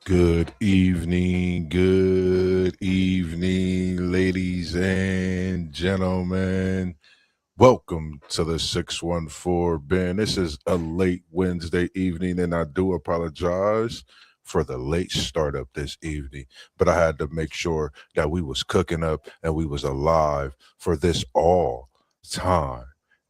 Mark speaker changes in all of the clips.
Speaker 1: Good evening, ladies and gentlemen. Welcome to the 614 Ben. This is a late Wednesday evening, and I do apologize for the late startup this evening. But I had to make sure that we was cooking up and we was alive for this all time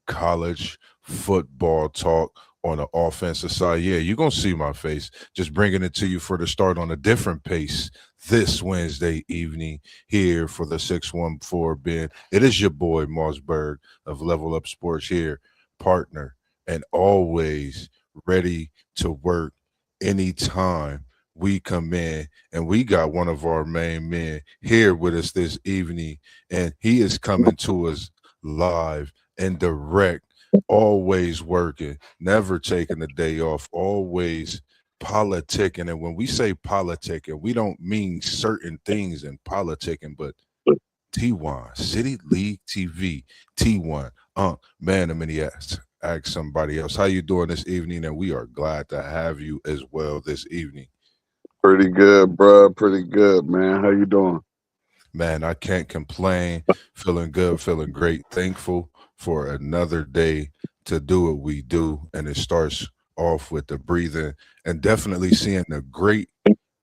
Speaker 1: college football talk on the offensive side. Yeah, you're gonna see my face. Just bringing it to you for the start on a different pace this Wednesday evening here for the 614 Ben. It is your boy MossBurgh of Level Up Sports here, partner, and always ready to work anytime we come in. And we got one of our main men here with us this evening, and he is coming to us live and direct, always working, never taking a day off, always politicking. And when we say politicking, we don't mean certain things in politicking, but T1, City League TV, T1. Man, I'm gonna ask somebody else. How you doing this evening? And we are glad to have you as well this evening.
Speaker 2: Pretty good, bro. Pretty good, man. How you doing?
Speaker 1: Man, I can't complain. Feeling good, feeling great. Thankful for another day to do what we do. And it starts off with the breathing and definitely seeing the great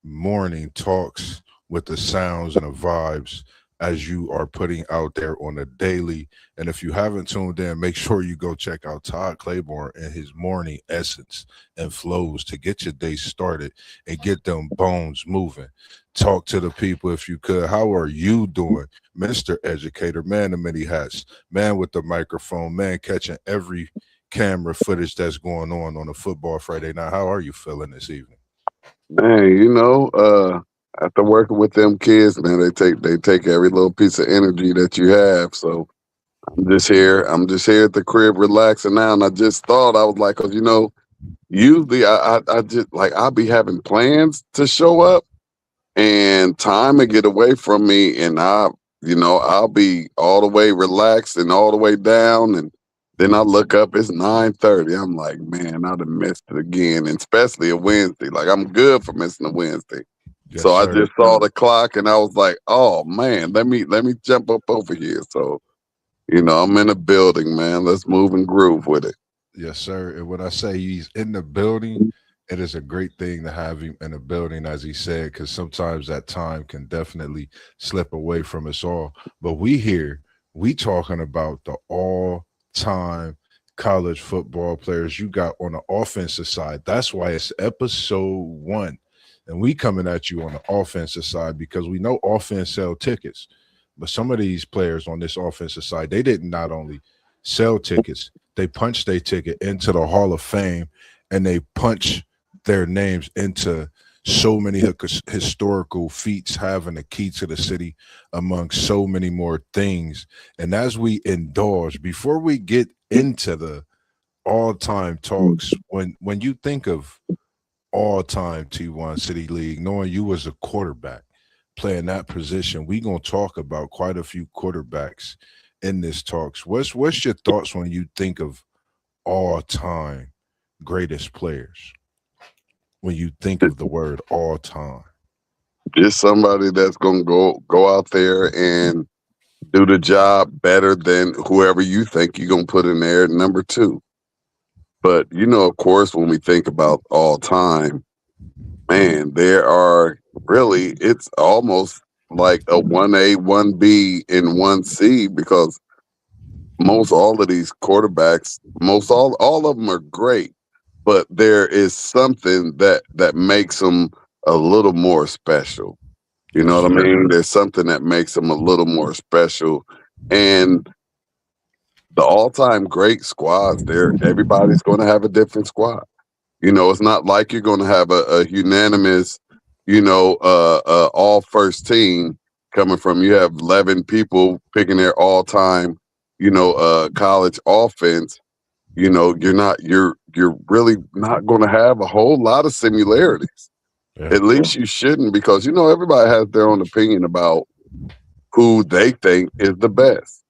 Speaker 1: morning talks with the sounds and the vibes as you are putting out there on a daily. And if you haven't tuned in, make sure you go check out Todd Claiborne and his morning essence and flows to get your day started and get them bones moving. Talk to the people if you could. How are you doing, Mr. Educator? Man of many hats, man with the microphone, man catching every camera footage that's going on a football Friday night. How are you feeling this evening?
Speaker 2: Man, after working with them kids, man, they take every little piece of energy that you have. So I'm just here at the crib relaxing now. And I just thought I was like, cause usually I just like I'll be having plans to show up and time to get away from me, and I'll be all the way relaxed and all the way down, and then I look up, it's 9:30. I'm like, man, I done missed it again, and especially a Wednesday. Like I'm good for missing a Wednesday.
Speaker 1: Yes,
Speaker 2: So I
Speaker 1: sir.
Speaker 2: just saw the clock and I was like, oh man, let me jump up over here. So, I'm in a building, man. Let's move and groove with it.
Speaker 1: Yes, sir. And when I say he's in the building, it is a great thing to have him in the building, as he said, because sometimes that time can definitely slip away from us all. But we talking about the all-time college football players you got on the offensive side. That's why it's episode 1. And we coming at you on the offensive side because we know offense sell tickets. But some of these players on this offensive side, they didn't not only sell tickets, they punched their ticket into the Hall of Fame and they punch their names into so many historical feats, having a key to the city, among so many more things. And as we indulge, before we get into the all-time talks, when you think of all-time T1 City League, knowing you as a quarterback playing that position, we gonna talk about quite a few quarterbacks in this talks. What's your thoughts when you think of all-time greatest players? When you think of the word all-time,
Speaker 2: Just somebody that's gonna go out there and do the job better than whoever you think you're gonna put in there at number two. But of course, when we think about all time, man, there are really it's almost like a 1A, 1B, and 1C because most all of these quarterbacks, most all of them are great, but there is something that makes them a little more special. You
Speaker 1: yes,
Speaker 2: know what I
Speaker 1: sir.
Speaker 2: mean? There's something that makes them a little more special. And the all-time great squads, there everybody's going to have a different squad. It's not like you're going to have a unanimous, all first team coming from. You have 11 people picking their all-time, college offense. You're really not going to have a whole lot of similarities.
Speaker 1: Yeah,
Speaker 2: At least you shouldn't, because everybody has their own opinion about who they think is the best.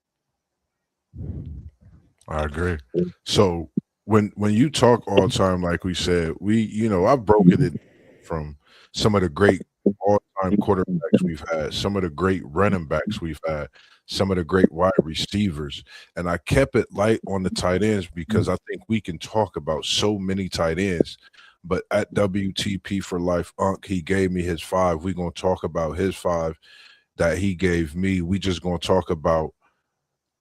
Speaker 1: I agree. So when you talk all time, like we said, I broke it in from some of the great all-time quarterbacks we've had, some of the great running backs we've had, some of the great wide receivers. And I kept it light on the tight ends because I think we can talk about so many tight ends. But at WTP for Life, Unc, he gave me his five. We're going to talk about his five that he gave me. We just going to talk about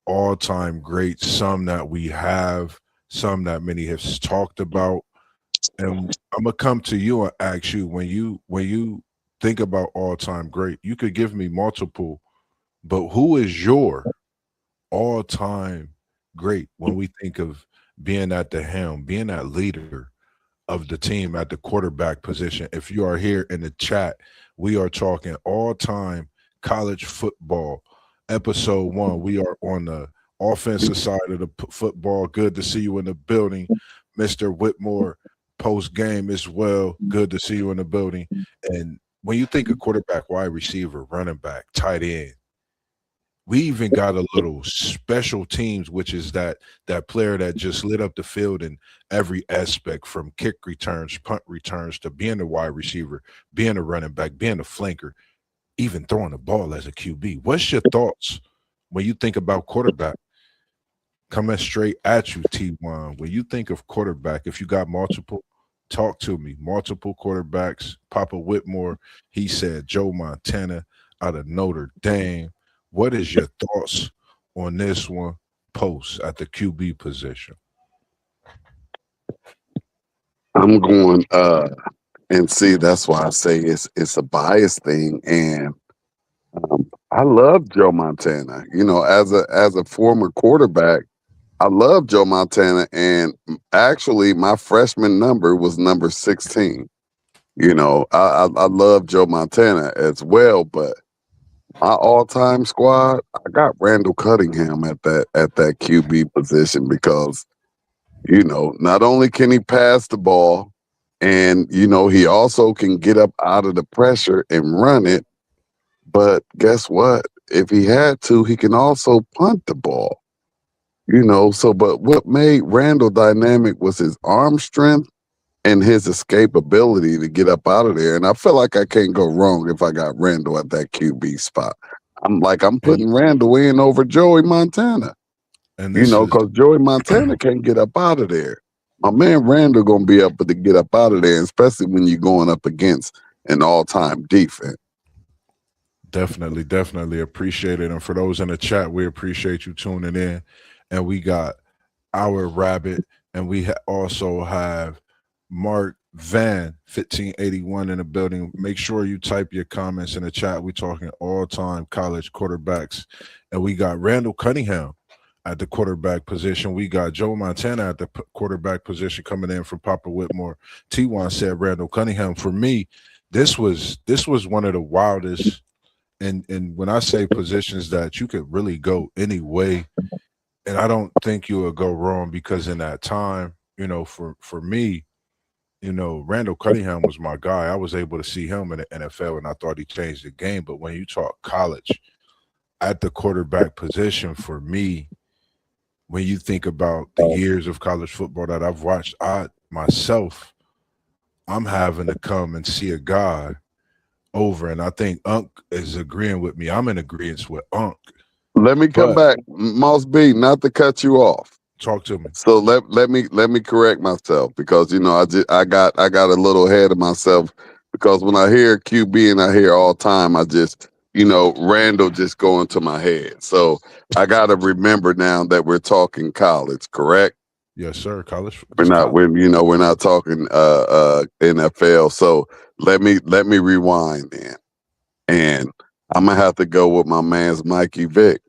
Speaker 1: all-time greats, some that we have, some that many have talked about. And I'm gonna come to you and ask you when you think about all-time great, you could give me multiple, but who is your all-time great when we think of being at the helm, being that leader of the team at the quarterback position? If you are here in the chat, we are talking all-time college football. Episode 1, we are on the offensive side of the football. Good to see you in the building, Mr. Whitmore. Post game as well. Good to see you in the building. And when you think of quarterback, wide receiver, running back, tight end, we even got a little special teams, which is that player that just lit up the field in every aspect, from kick returns, punt returns, to being a wide receiver, being a running back, being a flanker, even throwing the ball as a QB. What's your thoughts when you think about quarterback? Coming straight at you, T1. When you think of quarterback, if you got multiple, talk to me. Multiple quarterbacks. Papa Whitmore, he said Joe Montana out of Notre Dame. What is your thoughts on this one? Post at the QB position.
Speaker 2: I'm going and see, that's why I say it's a bias thing. And I love Joe Montana. As a former quarterback, I love Joe Montana, and actually, my freshman number was number 16. I love Joe Montana as well, but my all-time squad, I got Randall Cunningham at that QB position because not only can he pass the ball, and he also can get up out of the pressure and run it. But guess what? If he had to, he can also punt the ball. But what made Randall dynamic was his arm strength and his escapability to get up out of there. And I feel like I can't go wrong if I got Randall at that QB spot. I'm putting Randall in over Joey Montana.
Speaker 1: And this is
Speaker 2: Because Joey Montana can't get up out of there. My man Randall gonna be able to get up out of there, especially when you're going up against an all-time defense.
Speaker 1: definitely appreciate it. And for those in the chat, we appreciate you tuning in. And we got our rabbit, and we also have Mark Van 1581 in the building. Make sure you type your comments in the chat. We're talking all-time college quarterbacks, and we got Randall Cunningham at the quarterback position. We got Joe Montana at the quarterback position coming in from Papa Whitmore. T1 said Randall Cunningham. For me, this was one of the wildest, and when I say positions that you could really go any way, and I don't think you would go wrong, because in that time, for me, Randall Cunningham was my guy. I was able to see him in the NFL, and I thought he changed the game. But when you talk college, at the quarterback position, for me, when you think about the years of college football that I've watched, I'm having to come and see a guy over, and I think Unc is agreeing with me. I'm in agreement with Unc.
Speaker 2: Let me come back, Moss B, not to cut you off.
Speaker 1: Talk to me.
Speaker 2: So let me correct myself, because I got a little ahead of myself, because when I hear QB and I hear all time, I just Randall just go into my head. So I got to remember now that we're talking college, correct?
Speaker 1: Yes, sir. College.
Speaker 2: We're not talking NFL. So let me rewind then, and I'm gonna have to go with my man's Mikey Vick.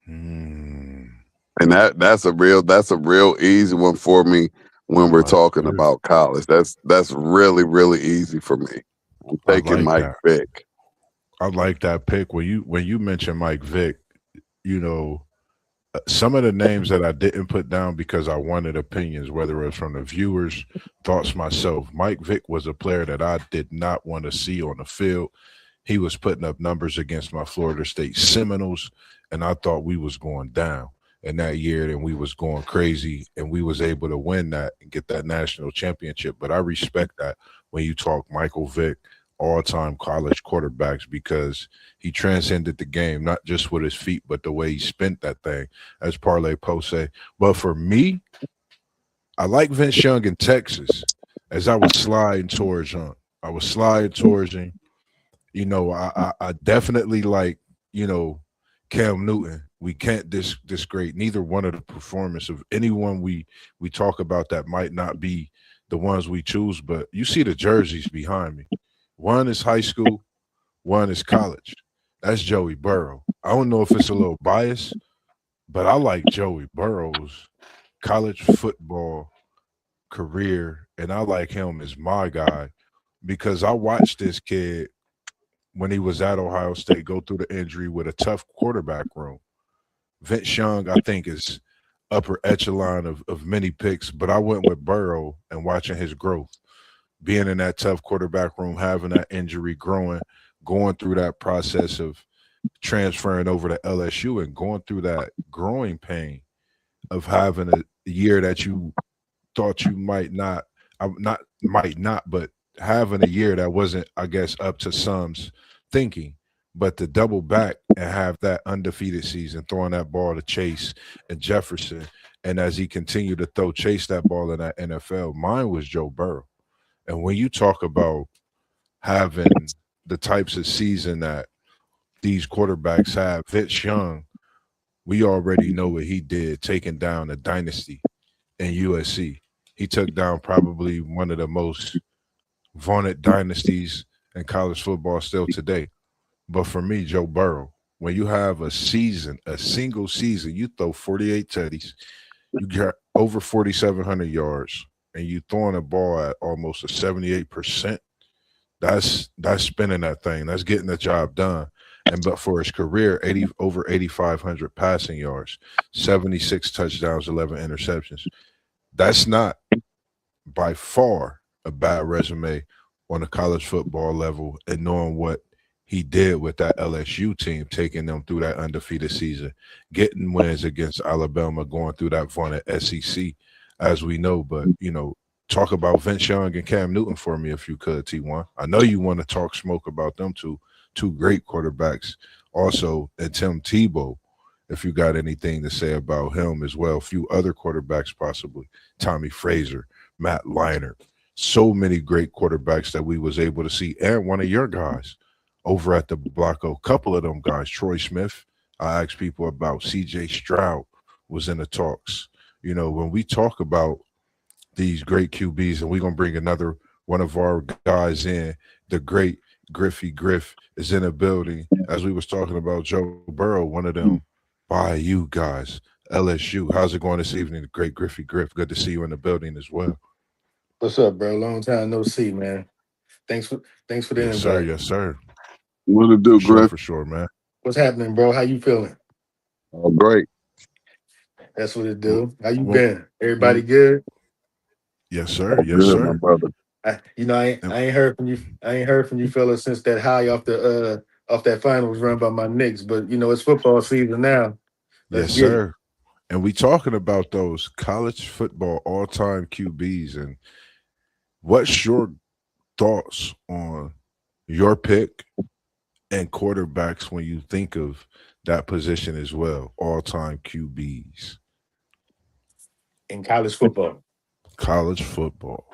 Speaker 2: And that's a real easy one for me when we're talking about college. That's really, really easy for me. I'm taking Mike Vick.
Speaker 1: I like that pick. When you mention Mike Vick, some of the names that I didn't put down because I wanted opinions, whether it was from the viewers, thoughts myself. Mike Vick was a player that I did not want to see on the field. He was putting up numbers against my Florida State Seminoles, and I thought we was going down. in that year, and we was going crazy, and we was able to win that and get that national championship. But I respect that when you talk Michael Vick, all-time college quarterbacks, because he transcended the game not just with his feet, but the way he spent that thing, as Parlay Post say. But for me, I like Vince Young in Texas. As I was sliding towards him, I was sliding towards him. I definitely like, you know, Cam Newton. We can't disgrade neither one of the performance of anyone we talk about that might not be the ones we choose. But you see the jerseys behind me. One is high school, one is college. That's Joey Burrow. I don't know if it's a little bias, but I like Joey Burrow's college football career, and I like him as my guy because I watched this kid when he was at Ohio State go through the injury with a tough quarterback room. Vince Young, I think, is upper echelon of many picks, but I went with Burrow and watching his growth, being in that tough quarterback room, having that injury, growing, going through that process of transferring over to LSU and going through that growing pain of having a year that you thought you not might not, but having a year that wasn't, I guess, up to some's thinking. But to double back and have that undefeated season, throwing that ball to Chase and Jefferson, and as he continued to chase that ball in that NFL, mine was Joe Burrow. And when you talk about having the types of season that these quarterbacks have, Vince Young, we already know what he did, taking down a dynasty in USC. He took down probably one of the most vaunted dynasties in college football still today. But for me, Joe Burrow, when you have a season, a single season, you throw 48 tutties, you got over 4,700 yards, and you throwing a ball at almost a 78%. That's spinning that thing. That's getting the job done. And but for his career, 80 over 8,500 passing yards, 76 touchdowns, 11 interceptions. That's not by far a bad resume on a college football level, and knowing what he did with that LSU team, taking them through that undefeated season, getting wins against Alabama, going through that vaunted SEC, as we know. But, talk about Vince Young and Cam Newton for me if you could, T1. I know you want to talk smoke about them two great quarterbacks. Also, and Tim Tebow, if you got anything to say about him as well. A few other quarterbacks possibly. Tommy Fraser, Matt Leinart. So many great quarterbacks that we was able to see. And one of your guys over at the Blocko, a couple of them guys, Troy Smith. I asked people about CJ Stroud was in the talks. When we talk about these great QBs, and we're gonna bring another one of our guys in, the great Griffey Griff is in the building. As we was talking about Joe Burrow, one of them by you guys, LSU. How's it going this evening, the great Griffey Griff? Good to see you in the building as well.
Speaker 3: What's up, bro? Long time no see, man. Thanks for the
Speaker 1: Yes, sir.
Speaker 3: invite.
Speaker 1: Yes, sir.
Speaker 2: What to
Speaker 1: For
Speaker 2: do,
Speaker 1: sure,
Speaker 2: Griff?
Speaker 1: for sure, man.
Speaker 3: What's happening, bro? How you feeling?
Speaker 2: Oh, great.
Speaker 3: That's what it
Speaker 1: Well,
Speaker 3: do. How you
Speaker 1: well,
Speaker 3: been?
Speaker 1: well
Speaker 3: Everybody good?
Speaker 1: yes, sir.
Speaker 2: Oh,
Speaker 1: Yes,
Speaker 2: good, my
Speaker 1: sir.
Speaker 2: brother.
Speaker 1: And
Speaker 3: I ain't heard from you. I ain't heard from you fellas since that high off that finals run by my Knicks. But it's football season now. Let's
Speaker 1: yes,
Speaker 3: get it.
Speaker 1: sir. And we talking about those college football all-time QBs, and what's your thoughts on your pick and quarterbacks when you think of that position as well? All-time QBs,
Speaker 3: In college football.
Speaker 1: college football.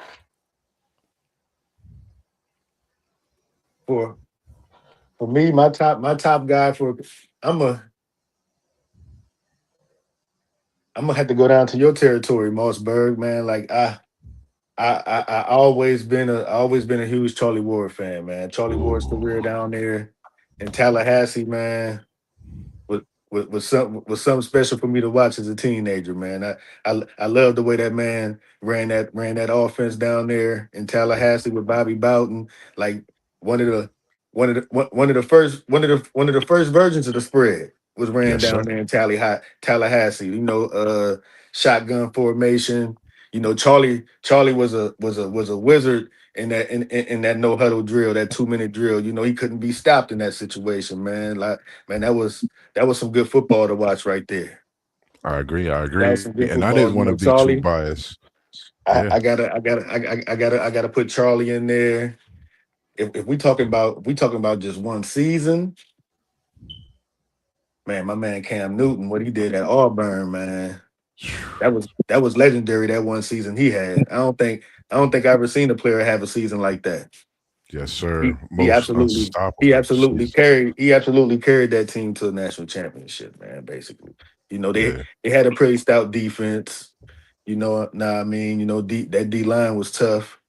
Speaker 3: For for me, my top guy for I'm a I'm gonna have to go down to your territory, Mossberg, man. Like I always been a huge Charlie Ward fan, man. Charlie Ward's career
Speaker 1: Ooh,
Speaker 3: down there in Tallahassee, man, was something special for me to watch as a teenager, man. I love the way that man ran that offense down there in Tallahassee with Bobby Bowden, like one of the one of the first versions of the spread was ran
Speaker 1: yes,
Speaker 3: down
Speaker 1: sir.
Speaker 3: there in Tallahassee. Shotgun formation. Charlie was a wizard in that no huddle drill, that 2 minute drill. He couldn't be stopped in that situation, man. Like, man, that was some good football to watch right there.
Speaker 1: I agree. I
Speaker 3: That
Speaker 1: agree.
Speaker 3: was some
Speaker 1: And
Speaker 3: good
Speaker 1: I didn't
Speaker 3: football.
Speaker 1: want
Speaker 3: You
Speaker 1: to
Speaker 3: know,
Speaker 1: be too
Speaker 3: Charlie.
Speaker 1: biased. Yeah.
Speaker 3: I gotta put Charlie in there. If we talking about just one season, man, my man Cam Newton, what he did at Auburn, man, that was legendary. That one season he had. I don't think I ever seen a player have a season like that.
Speaker 1: Yes,
Speaker 3: He
Speaker 1: sir.
Speaker 3: he
Speaker 1: Most
Speaker 3: absolutely
Speaker 1: unstoppable season.
Speaker 3: he absolutely carried that team to a national championship, man. Basically, you know
Speaker 1: Yeah.
Speaker 3: they had a pretty stout defense. You know, nah, I mean, you know, that D line was tough.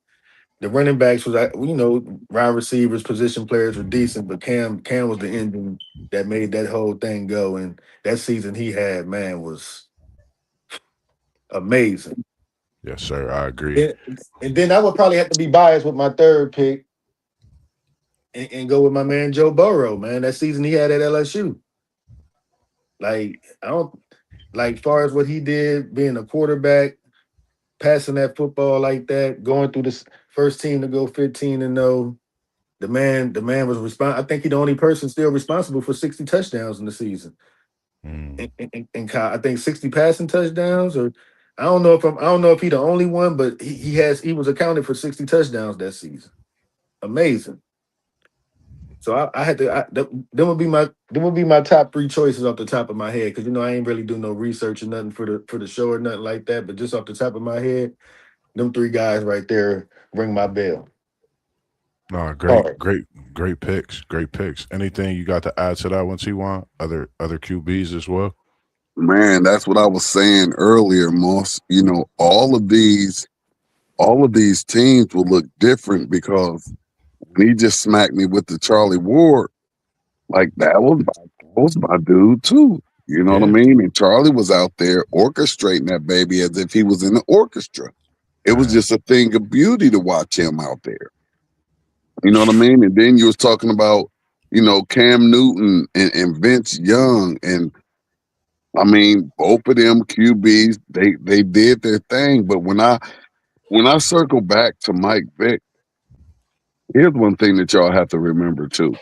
Speaker 3: The running backs was, you know, wide receivers, position players were decent, but Cam was the engine that made that whole thing go. And that season he had, man, was amazing.
Speaker 1: Yes, sir. I agree.
Speaker 3: And, and then I would probably have to be biased with my third pick and go with my man Joe Burrow, man. That season he had at LSU. Like, I don't like far as what he did being a quarterback, passing that football like that, going through this first team to go 15-0. The man was I think he the only person still responsible for 60 touchdowns in the season.
Speaker 1: Mm.
Speaker 3: I think 60 passing touchdowns, or I don't know if he the only one, but he was accounted for 60 touchdowns that season. Amazing. So I had to. Them would be my top three choices off the top of my head because you know I ain't really do no research or nothing for the show or nothing like that. But just off the top of my head, them three guys right there ring my bell.
Speaker 1: No,
Speaker 3: All right.
Speaker 1: great picks. Great picks. Anything you got to add to that one, T1? Other QBs as well?
Speaker 2: Man, that's what I was saying earlier, Moss. You know, all of these teams will look different because when he just smacked me with the Charlie Ward, like that was my dude too. You know what I
Speaker 1: Yeah,
Speaker 2: mean? And Charlie was out there orchestrating that baby as if he was in the orchestra. It was
Speaker 1: man.
Speaker 2: just a thing of beauty to watch him out there. You know what I mean? And then you was talking about, Cam Newton and Vince Young, and I mean both of them QBs, they did their thing. But when I circle back to Mike Vick, here's one thing that y'all have to remember too.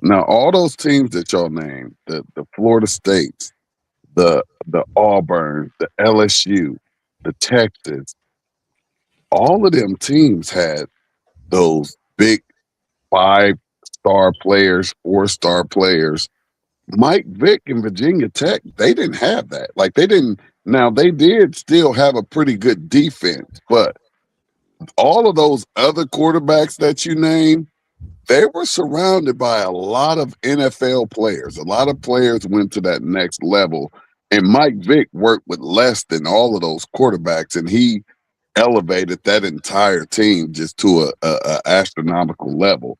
Speaker 2: Now, all those teams that y'all named, the Florida States, the Auburn, the LSU, the Texas, all of them teams had those big 5-star players, 4-star players. Mike Vick and Virginia Tech, they didn't have that. Like they didn't. Now they did still have a pretty good defense, but all of those other quarterbacks that you named, they were surrounded by a lot of NFL players. A lot of players went to that next level. And Mike Vick worked with less than all of those quarterbacks, and he elevated that entire team just to a astronomical level.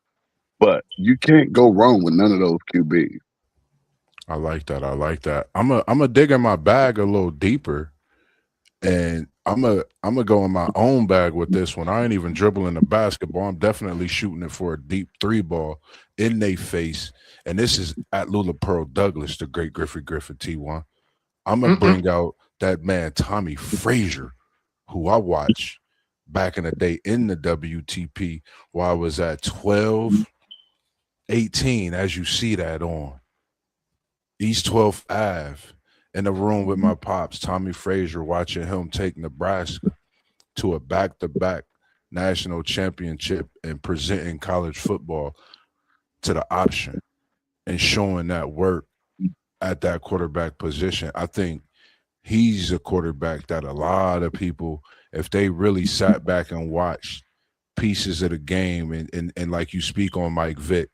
Speaker 2: But you can't go wrong with none of those QBs.
Speaker 1: I like that. I like that. I'm a dig in my bag a little deeper, and I'm a go in my own bag with this one. I ain't even dribbling the basketball. I'm definitely shooting it for a deep three ball in they face. And this is at Lula Pearl Douglas, the great Griffith T1. I'm gonna
Speaker 3: Mm-mm.
Speaker 1: bring out that man Tommy Frazier, who I watched back in the day in the WTP while I was at 12, 18, as you see that on East 12th Ave in the room with my pops, Tommy Frazier, watching him take Nebraska to a back-to-back national championship and presenting college football to the option and showing that work at that quarterback position. I think he's a quarterback that a lot of people, if they really sat back and watched pieces of the game and like you speak on Mike Vick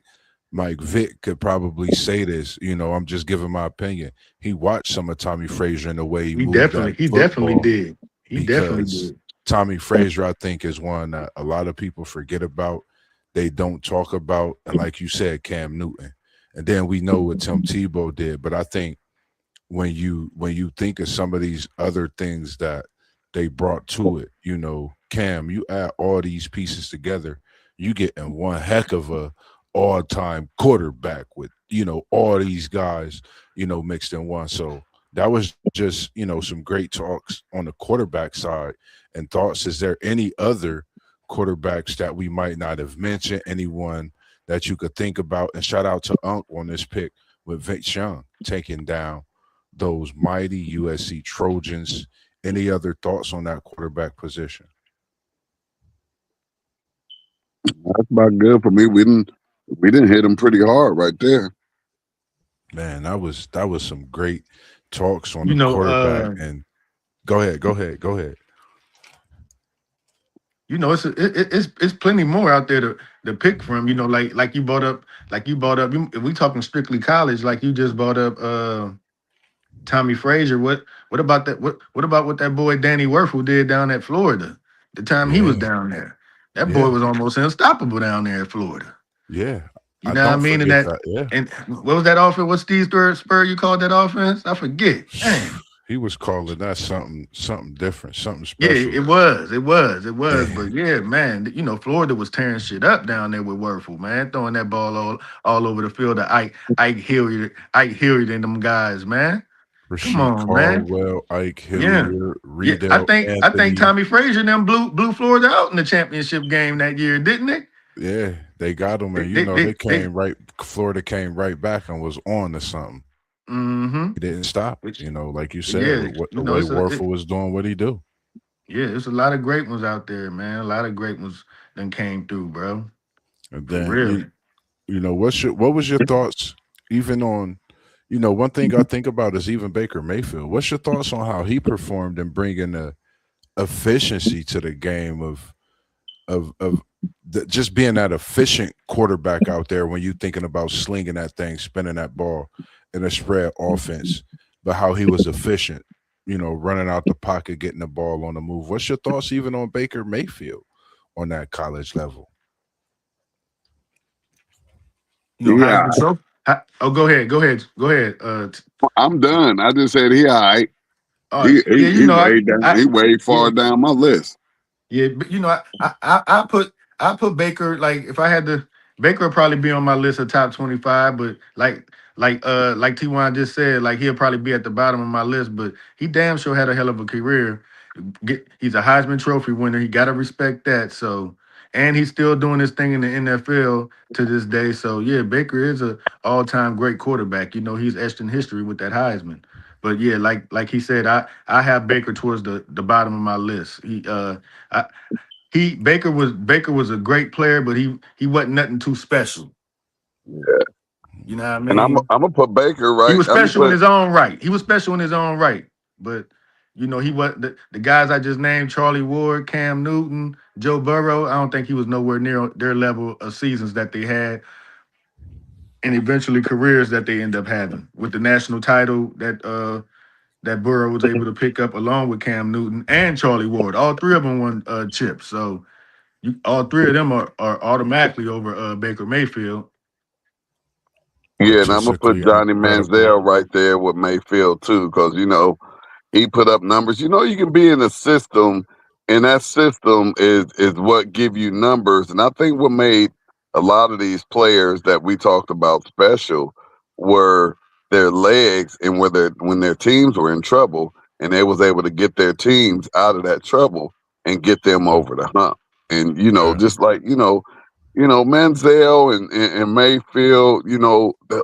Speaker 1: could probably say this, I'm just giving my opinion. He watched some of Tommy Frazier and the way he moved that
Speaker 3: He definitely
Speaker 1: football
Speaker 3: did. He definitely
Speaker 1: because
Speaker 3: did.
Speaker 1: Tommy Frazier, I think, is one that a lot of people forget about. They don't talk about. And like you said, Cam Newton. And then we know what Tim Tebow did. But I think when you think of some of these other things that they brought to it, Cam, you add all these pieces together, you get in one heck of a all-time quarterback with all these guys mixed in one. So that was just some great talks on the quarterback side. And thoughts, is there any other quarterbacks that we might not have mentioned, anyone that you could think about? And shout out to Unc on this pick with Vic Young taking down those mighty USC Trojans. Any other thoughts on that quarterback position?
Speaker 2: That's about good for me. We didn't hit him pretty hard right there.
Speaker 1: Man, that was some great talks on
Speaker 3: You
Speaker 1: the
Speaker 3: know,
Speaker 1: quarterback. And go ahead.
Speaker 3: you know, it's plenty more out there to pick from. You know, like you brought up. If we talking strictly college, like you just brought up Tommy Frazier. What about that? What about what that boy Danny Werfel did down at Florida? The time he was
Speaker 1: Yeah,
Speaker 3: down there, that boy
Speaker 1: yeah,
Speaker 3: was almost unstoppable down there at Florida.
Speaker 1: yeah.
Speaker 3: You
Speaker 1: I
Speaker 3: know what I
Speaker 1: don't
Speaker 3: mean?
Speaker 1: forget that. Yeah.
Speaker 3: And what was that offense? What Steve Spur you called that offense? I forget. Dang.
Speaker 1: He was calling that something different, something
Speaker 3: Yeah,
Speaker 1: special.
Speaker 3: it was.
Speaker 1: Yeah,
Speaker 3: But yeah, man, you know, Florida was tearing shit up down there with Werfel, man, throwing that ball all over the field to Ike Hilliard and them guys, man. Come
Speaker 1: Rasheed
Speaker 3: on, man.
Speaker 1: Caldwell, Ike
Speaker 3: Yeah.
Speaker 1: Hilliard,
Speaker 3: Yeah, I
Speaker 1: Riedel
Speaker 3: think I think
Speaker 1: Anthony.
Speaker 3: Tommy Frazier and them blew Florida out in the championship game that year, didn't they?
Speaker 1: Yeah, they got him, and they
Speaker 3: They
Speaker 1: came right. Florida came right back and was on to something.
Speaker 3: mm-hmm.
Speaker 1: He didn't stop.
Speaker 3: Which
Speaker 1: Like you said,
Speaker 3: yeah,
Speaker 1: with what
Speaker 3: you
Speaker 1: the
Speaker 3: know,
Speaker 1: way Warfel was doing what he do.
Speaker 3: yeah, it's a lot of great ones out there, man. A lot of great ones then came through, bro.
Speaker 1: And
Speaker 3: For
Speaker 1: then
Speaker 3: real.
Speaker 1: what was your thoughts even on one thing I think about is even Baker Mayfield. What's your thoughts on how he performed in bringing the efficiency to the game of just being that efficient quarterback out there when you're thinking about slinging that thing, spinning that ball in a spread offense, but how he was efficient, running out the pocket, getting the ball on the move. What's your thoughts even on Baker Mayfield on that college level?
Speaker 3: You know,
Speaker 2: Yeah,
Speaker 3: Heisman Trophy. Oh, go ahead.
Speaker 2: I'm done. I just said he all right.
Speaker 3: All right.
Speaker 2: He
Speaker 3: Yeah,
Speaker 2: he,
Speaker 3: you
Speaker 2: he
Speaker 3: know,
Speaker 2: way down.
Speaker 3: I
Speaker 2: He way
Speaker 3: yeah,
Speaker 2: far down my list.
Speaker 3: yeah, but you know, I put Baker, like if I had to, Baker would probably be on my list of top 25, but like T1 just said, like he'll probably be at the bottom of my list, but he damn sure had a hell of a career. He's a Heisman Trophy winner. He got to respect that. So, and he's still doing his thing in the NFL to this day. So, yeah, Baker is a all-time great quarterback. You know, he's etched in history with that Heisman. But yeah, like he said, I have Baker towards the bottom of my list. I, Baker was a great player, but he wasn't nothing too special. You know what I
Speaker 2: And I'm
Speaker 3: mean?
Speaker 2: I'm gonna put Baker
Speaker 3: He
Speaker 2: right.
Speaker 3: was
Speaker 2: I'm gonna
Speaker 3: special in
Speaker 2: put
Speaker 3: his own right. He was special in his own right. But you know, he was the guys I just named: Charlie Ward, Cam Newton, Joe Burrow. I don't think he was nowhere near their level of seasons that they had, and eventually careers that they end up having with the national title that Burrow was able to pick up along with Cam Newton and Charlie Ward. All three of them won chips. So all three of them are automatically over Baker Mayfield.
Speaker 2: and I'm gonna put
Speaker 1: Statistically
Speaker 2: Johnny
Speaker 1: incredible.
Speaker 2: Manziel right there with Mayfield too, because he put up numbers. You can be in a system, and that system is what give you numbers. And I think what made a lot of these players that we talked about special were their legs, and when their teams were in trouble, and they was able to get their teams out of that trouble and get them
Speaker 1: Yeah,
Speaker 2: over the hump. And
Speaker 1: yeah,
Speaker 2: just like Manziel and Mayfield,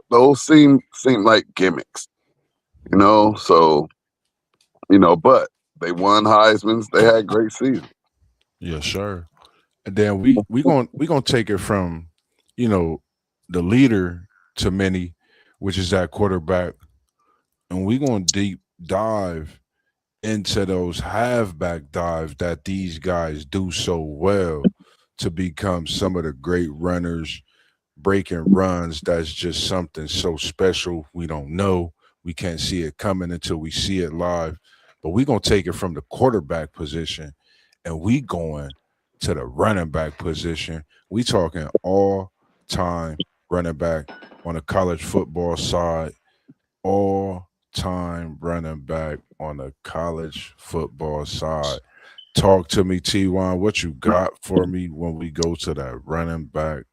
Speaker 2: those seem like gimmicks, so but they won Heisman's. They had great seasons.
Speaker 1: yeah, sure. And then we gonna take it from, you know, the leader to many, which is that quarterback, and we gonna deep dive into those halfback dives that these guys do so well to become some of the great runners, breaking runs. That's just something so special. We don't know. We can't see it coming until we see it live. But we're gonna take it from the quarterback position and we going to the running back position. We talking all time running back on the college football side, all time running back on the college football side. Talk to me, T1. What you got for me when we go to that running back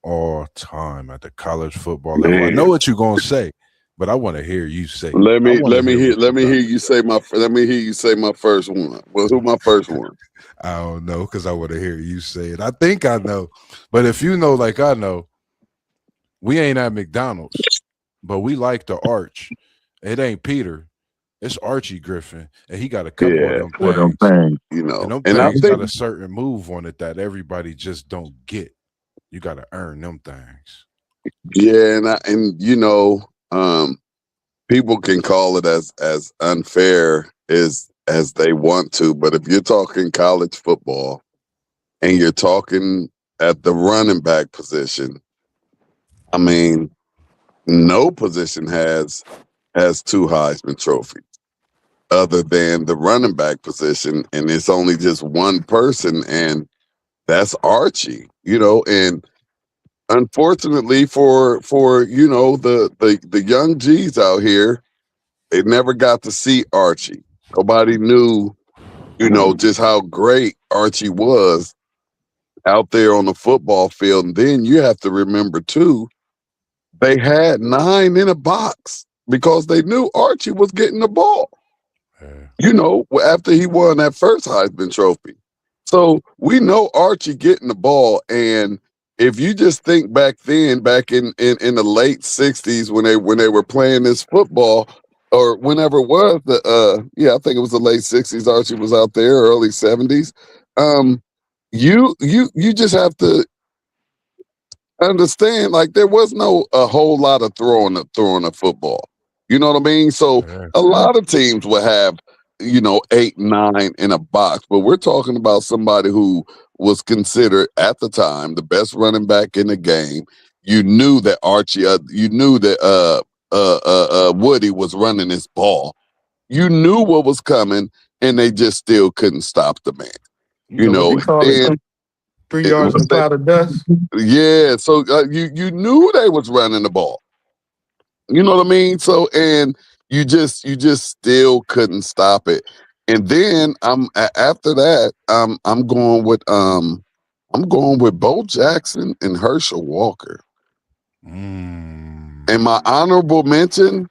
Speaker 1: all time at the college football level? I know
Speaker 2: Man,
Speaker 1: what you're gonna say, but I want to hear you say it.
Speaker 2: let
Speaker 1: I
Speaker 2: me
Speaker 1: want to
Speaker 2: let me
Speaker 1: hear
Speaker 2: hear
Speaker 1: what
Speaker 2: let
Speaker 1: you
Speaker 2: me
Speaker 1: got.
Speaker 2: hear you say my first one. Well, who my first one?
Speaker 1: I don't know because I want to hear you say it. I think I know, but if you know, like I know, we ain't at McDonald's, but we like the arch. It ain't Peter. It's Archie Griffin, and he got a couple of
Speaker 2: Yeah,
Speaker 1: them things.
Speaker 2: you
Speaker 1: And
Speaker 2: know,
Speaker 1: them
Speaker 2: and I
Speaker 1: things got
Speaker 2: think
Speaker 1: a certain move on it that everybody just don't get. You got to earn them things.
Speaker 2: yeah, and you know, people can call it as unfair as they want to, but if you're talking college football and you're talking at the running back position, I mean, no position has two Heisman trophies other than the running back position, and it's only just one person, and that's Archie. You know, and unfortunately for the young G's out here, they never got to see Archie. Nobody knew, just how great Archie was out there on the football field. And then you have to remember too, they had 9 in a box because they knew Archie was getting the ball,
Speaker 1: Yeah.
Speaker 2: after he won that first Heisman Trophy. So we know Archie getting the ball. And if you just think back then, back in the late 60s when they were playing this football, or whenever it was I think it was the late 60s, Archie was out there, early 70s. Um, you just have to understand, like, there was no a whole lot of throwing the football. You know what I mean? So
Speaker 1: Yeah.
Speaker 2: a lot of teams would have, 8, 9 in a box, but we're talking about somebody who was considered at the time the best running back in the game. You knew that Woody was running his ball. You knew what was coming, and they just still couldn't stop the man.
Speaker 3: You know what they
Speaker 2: And
Speaker 3: call it?
Speaker 2: then
Speaker 3: 3 yards in a cloud of dust.
Speaker 2: yeah, so you knew they was running the ball. You know what I mean? So, and you just still couldn't stop it. And then after that, I'm going with Bo Jackson and Herschel Walker.
Speaker 1: Mm.
Speaker 2: And my honorable mention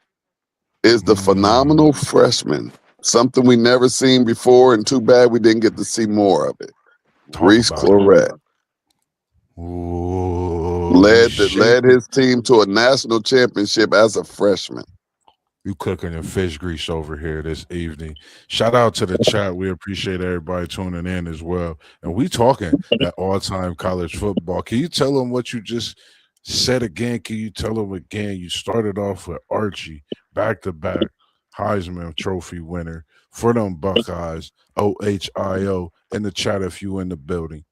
Speaker 2: is the phenomenal
Speaker 1: Mm.
Speaker 2: freshman, something we never seen before, and too bad we didn't get to see more of it.
Speaker 1: Talk
Speaker 2: Reese
Speaker 1: about it.
Speaker 2: Claret
Speaker 1: Ooh, you
Speaker 2: led
Speaker 1: shaking.
Speaker 2: his team to a national championship as a freshman.
Speaker 1: You cooking your fish grease over here this evening. Shout out to the chat. We appreciate everybody tuning in as well. And we talking at all-time college football. Can you tell them what you just said again? Can you tell them again? You started off with Archie, back-to-back Heisman Trophy winner for them Buckeyes, OHIO, in the chat if you in the building.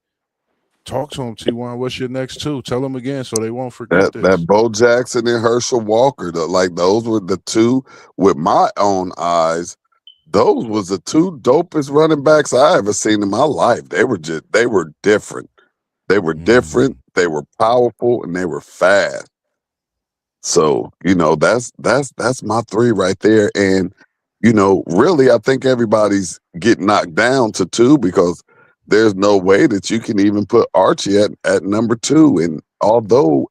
Speaker 1: Talk to them, T1. What's your next two? Tell them again so they won't forget
Speaker 2: That
Speaker 1: this.
Speaker 2: Bo Jackson and Herschel Walker, like those were the two, with my own eyes. Those was the two dopest running backs I ever seen in my life. They were different. They were different.
Speaker 1: Mm.
Speaker 2: They were powerful, and they were fast. So that's my three right there. And really, I think everybody's getting knocked down to two because there's no way that you can even put Archie at number two. And although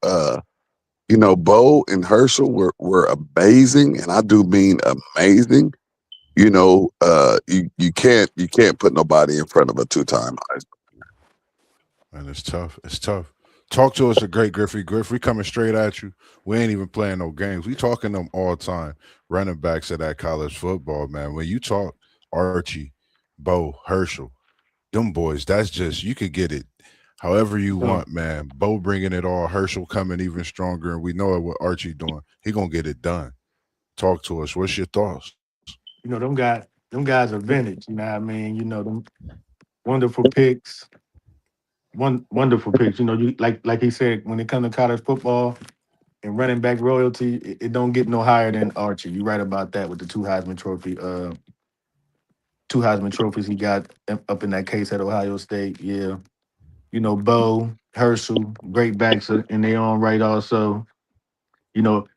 Speaker 2: Bo and Herschel were amazing, and I do mean amazing. You can't put nobody in front of a two-time Heisman.
Speaker 1: Man, it's tough. It's tough. Talk to us a great Griffey. Griff, we coming straight at you. We ain't even playing no games. We talking them all time. Running backs of that college football, man. When you talk Archie, Bo, Herschel, them boys, that's just, you could get it however you
Speaker 3: So,
Speaker 1: want, man. Bo bringing it all, Herschel coming even stronger, and we know it what Archie doing. He gonna get it done. Talk to us. What's your thoughts?
Speaker 3: them guys are vintage. You know what I mean? Them wonderful picks, wonderful picks. You like he said, when it comes to college football and running back royalty, it don't get no higher than Archie. You right about that with the two Heisman trophies he got up in that case at Ohio State. Yeah, Bo, Herschel, great backs in their own right. Also,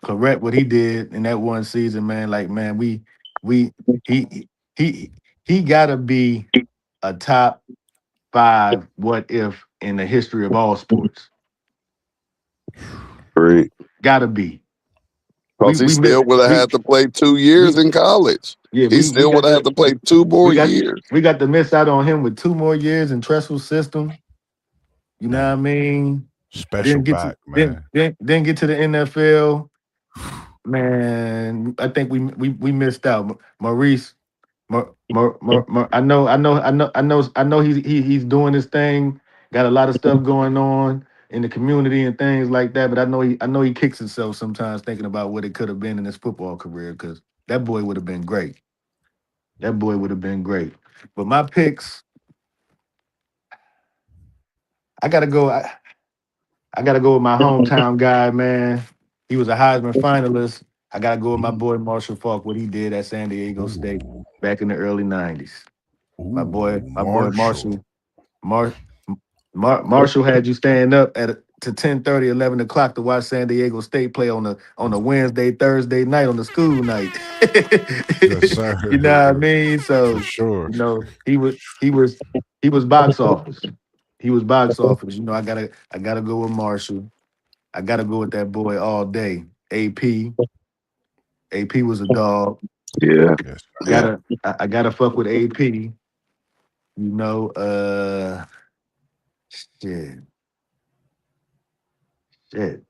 Speaker 3: correct what he did in that one season, man. Like, man, we he he he gotta be a top five what if in the history of all sports.
Speaker 2: Great.
Speaker 3: Gotta be. We
Speaker 2: Because he
Speaker 3: we missed
Speaker 2: still would have
Speaker 3: we
Speaker 2: had to play 2 years
Speaker 3: we
Speaker 2: in college.
Speaker 3: yeah
Speaker 2: He
Speaker 3: we
Speaker 2: still would
Speaker 3: got
Speaker 2: have had
Speaker 3: to
Speaker 2: to play two more
Speaker 3: we got
Speaker 2: years.
Speaker 3: we got to miss out on him with 2 more years in Tressel's system. You know what I
Speaker 1: Man,
Speaker 3: mean?
Speaker 1: special
Speaker 3: Then get to
Speaker 1: back, man.
Speaker 3: then get to the NFL. Man, I think we missed out. Maurice, I know he's doing his thing. Got a lot of stuff going on in the community and things like that. But I know he kicks himself sometimes thinking about what it could have been in his football career because that boy would have been great. That boy would have been great. But my picks, I gotta go. I gotta go with my hometown guy, man. He was a Heisman finalist. I gotta go with my boy Marshall Falk, what he did at San Diego State
Speaker 1: Ooh,
Speaker 3: back in the early '90s.
Speaker 1: ooh,
Speaker 3: My boy
Speaker 1: Marshall.
Speaker 3: Mar, Marshall had you staying up to 10:30, 11 o'clock to watch San Diego State play on a Wednesday, Thursday night on the school night.
Speaker 1: Yes, sir.
Speaker 3: You know what I mean?
Speaker 1: For
Speaker 3: So,
Speaker 1: sure.
Speaker 3: you know, he was box office. He was box office. You know, I gotta go with Marshall. I gotta go with that boy all day. AP. AP was a dog.
Speaker 2: Yeah,
Speaker 1: Yes, sir.
Speaker 2: yeah.
Speaker 3: I gotta fuck with AP. You know, shit, shit.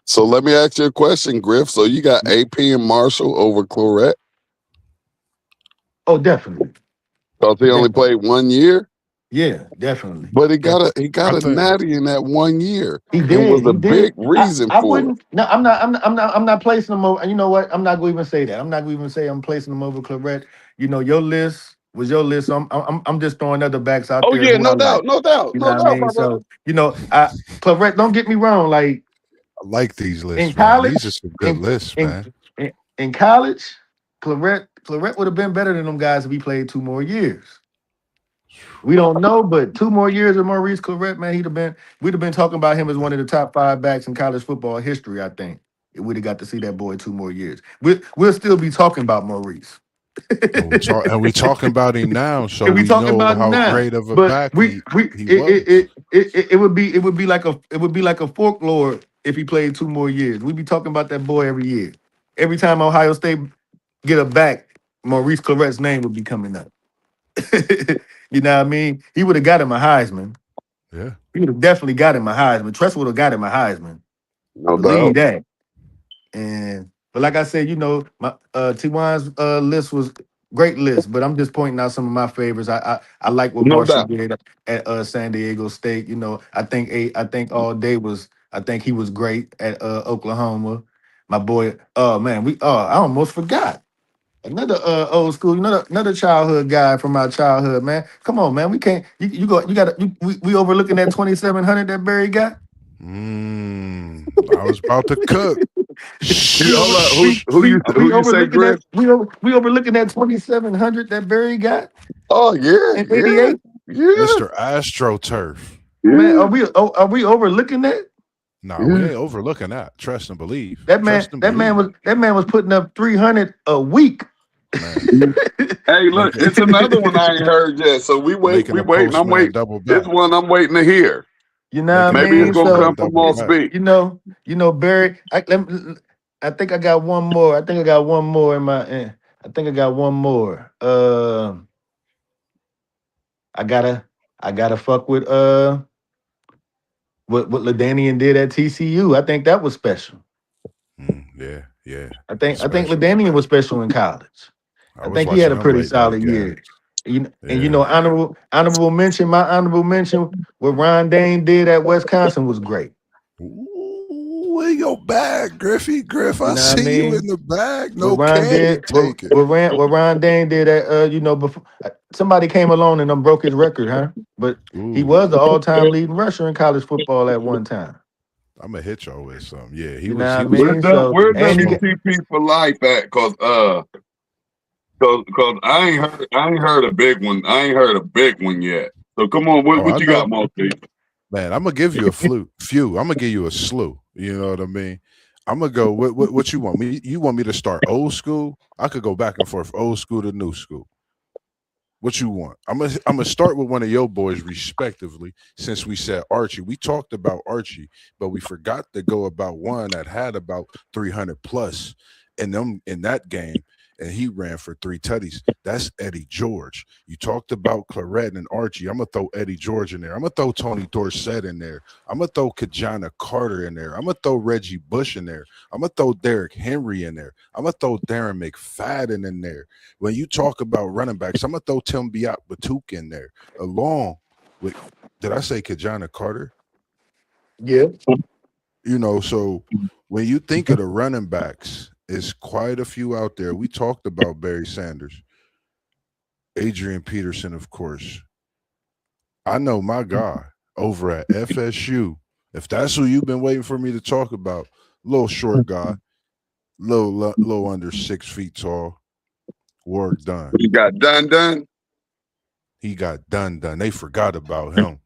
Speaker 2: So let me ask you a question, Griff. So you got AP and Marshall over Claret
Speaker 3: Oh, definitely.
Speaker 2: because he only
Speaker 3: Definitely.
Speaker 2: played 1 year,
Speaker 3: Yeah, definitely.
Speaker 2: but
Speaker 3: Definitely.
Speaker 2: he
Speaker 1: I
Speaker 2: got a
Speaker 1: think
Speaker 2: natty in that 1 year,
Speaker 3: He
Speaker 2: and was
Speaker 3: did.
Speaker 2: a
Speaker 3: He
Speaker 2: big
Speaker 3: did.
Speaker 2: reason
Speaker 3: I
Speaker 2: for it.
Speaker 3: wouldn't. No, I'm not placing him over. You know what? I'm not going to even say that. I'm not going to even say I'm placing him over Claret. You know, your list was your list. So I'm just throwing other backs out
Speaker 2: Oh
Speaker 3: there
Speaker 2: yeah,
Speaker 3: who I
Speaker 2: no
Speaker 3: like.
Speaker 2: doubt, no doubt,
Speaker 3: You know
Speaker 2: no
Speaker 3: what I
Speaker 2: doubt,
Speaker 3: mean?
Speaker 2: my brother.
Speaker 3: So you know, Claret. Don't get me wrong. Like
Speaker 1: I like these
Speaker 3: in
Speaker 1: lists, man. These are
Speaker 3: college,
Speaker 1: some good lists,
Speaker 3: in
Speaker 1: man.
Speaker 3: in college, Claret would have been better than them guys if he played 2 more years. We don't know, but 2 more years of Maurice Claret, man, we'd have been talking about him as one of the top 5 backs in college football history, I think. We'd have got to see that boy 2 more years. We'll still be talking about Maurice.
Speaker 1: And we talking about him now, so
Speaker 3: And we
Speaker 1: we
Speaker 3: talking
Speaker 1: know
Speaker 3: about him
Speaker 1: how
Speaker 3: now.
Speaker 1: great of a
Speaker 3: But
Speaker 1: back
Speaker 3: we
Speaker 1: he was.
Speaker 3: it would be like a folklore if he played 2 more years. We'd be talking about that boy every year. Every time Ohio State get a back, Maurice Claret's name would be coming up. You know what I mean? He would have got him a Heisman.
Speaker 1: Yeah.
Speaker 3: He would have definitely got him a Heisman. Trust would have got him a Heisman.
Speaker 2: No
Speaker 3: Believe
Speaker 2: doubt.
Speaker 3: that. And but like I said, you know, my Tijuana's list was great list, but I'm just pointing out some of my favorites. I like what
Speaker 2: No
Speaker 3: Marshall
Speaker 2: doubt.
Speaker 3: did at San Diego State. You know, I think all day was I think he was great at Oklahoma. My boy, oh man, I almost forgot. Another old school, another childhood guy from our childhood, man. Come on, man. We can't you got we overlooking that 2,700 that Barry got.
Speaker 1: I was about to cook.
Speaker 2: Hold up.
Speaker 1: Sheesh.
Speaker 2: Who you say, Griff?
Speaker 3: We overlooking that 2,700 that Barry got
Speaker 2: Oh yeah,
Speaker 3: in
Speaker 2: yeah,
Speaker 3: '88.
Speaker 2: yeah,
Speaker 1: Mr. AstroTurf.
Speaker 3: Man,
Speaker 2: yeah,
Speaker 3: are we overlooking that?
Speaker 1: Nah, we
Speaker 2: yeah.
Speaker 1: ain't overlooking that. Trust and believe.
Speaker 3: That man
Speaker 1: Trust and believe.
Speaker 3: that man was putting up 300 a week.
Speaker 1: Man.
Speaker 2: Hey, look,
Speaker 1: Making
Speaker 2: it's another one I ain't heard yet. So
Speaker 1: making
Speaker 2: we
Speaker 1: a
Speaker 2: waiting. I'm
Speaker 1: postman
Speaker 2: waiting.
Speaker 1: double
Speaker 2: This
Speaker 1: back.
Speaker 2: one I'm waiting to hear.
Speaker 3: You know what
Speaker 1: Making
Speaker 3: I
Speaker 1: a
Speaker 2: Maybe it's
Speaker 3: mean?
Speaker 2: gonna
Speaker 3: So
Speaker 1: postman
Speaker 2: come from
Speaker 1: double
Speaker 2: Moss
Speaker 1: back.
Speaker 2: Speak.
Speaker 3: Barry. I think I got one more. I think I got one more in my. I think I got one more. I gotta fuck with what Ladanian did at TCU. I think that was special.
Speaker 1: Yeah, yeah.
Speaker 3: I think
Speaker 1: Special.
Speaker 3: Ladanian was special in college.
Speaker 1: I
Speaker 3: I
Speaker 1: was
Speaker 3: think he had
Speaker 1: watching
Speaker 3: a
Speaker 1: them
Speaker 3: pretty
Speaker 1: late night
Speaker 3: solid
Speaker 1: games.
Speaker 3: year. You
Speaker 1: Yeah.
Speaker 3: know, honorable mention. My honorable mention, what Ron Dane did at Wisconsin was great.
Speaker 1: Ooh, in your bag, Griffey. Griff,
Speaker 3: You
Speaker 1: I
Speaker 3: know what I
Speaker 1: see you in
Speaker 3: mean?
Speaker 1: the bag.
Speaker 3: What
Speaker 1: No
Speaker 3: Ron
Speaker 1: candy
Speaker 3: did,
Speaker 1: taken.
Speaker 3: what Ron Dane did at before somebody came along and broke his record, huh? But he
Speaker 1: Ooh,
Speaker 3: was the all-time leading rusher in college football at one time.
Speaker 1: I'm gonna hit y'all with some. Yeah,
Speaker 3: You know what I
Speaker 1: he was
Speaker 3: mean? So
Speaker 2: Where
Speaker 3: and he
Speaker 2: WTP for life at? Cause I ain't heard a big one. I ain't heard a big one yet. So come on,
Speaker 1: Oh, I
Speaker 2: what you got,
Speaker 1: know.
Speaker 2: Mossy?
Speaker 1: Man, I'm gonna give you a few. I'm gonna give you a slew. You know what I mean? I'm gonna go. What you want me? You want me to start old school? I could go back and forth, old school to new school. What you want? I'm gonna start with one of your boys, respectively. Since we said Archie, we talked about Archie, but we forgot to go about one that had about 300 plus in that game. and he ran for 3 tutties. That's Eddie George. You talked about Claret and Archie. I'm gonna throw Eddie George in there. I'm gonna throw Tony Dorsett in there. I'm gonna throw Kajana Carter in there. I'm gonna throw Reggie Bush in there. I'm gonna throw Derrick Henry in there. I'm gonna throw Darren McFadden in there. When you talk about running backs, I'm gonna throw Tim Batuk in there, along with, did I say Kajana Carter?
Speaker 3: Yeah.
Speaker 1: So when you think of the running backs, it's quite a few out there. We talked about Barry Sanders, Adrian Peterson, of course. I know my guy over at FSU. If that's who you've been waiting for me to talk about, little short guy, little under 6 feet tall, Warrick Dunn.
Speaker 2: He got done.
Speaker 1: He got done. They forgot about him.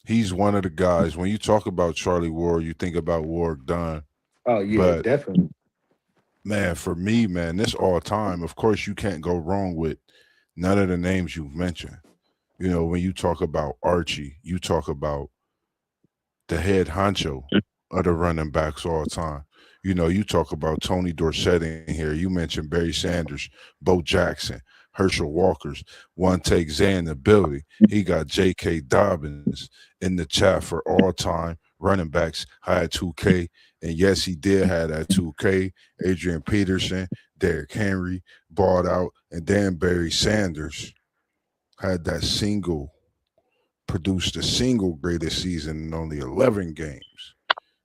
Speaker 1: He's one of the guys. When you talk about Charlie Ward, you think about Warrick Dunn.
Speaker 3: Oh yeah,
Speaker 1: But
Speaker 3: definitely.
Speaker 1: man, for me, man, this all time, of course, you can't go wrong with none of the names you've mentioned. When you talk about Archie, you talk about the head honcho of the running backs all the time. You talk about Tony Dorsett in here. You mentioned Barry Sanders, Bo Jackson, Herschel Walker's, One Take Zay in the building. He got J.K. Dobbins in the chat for all time running backs. I had 2K, and yes, he did have that 2K. Adrian Peterson, Derrick Henry, bought out, and then Barry Sanders had that produced a single greatest season in only 11 games.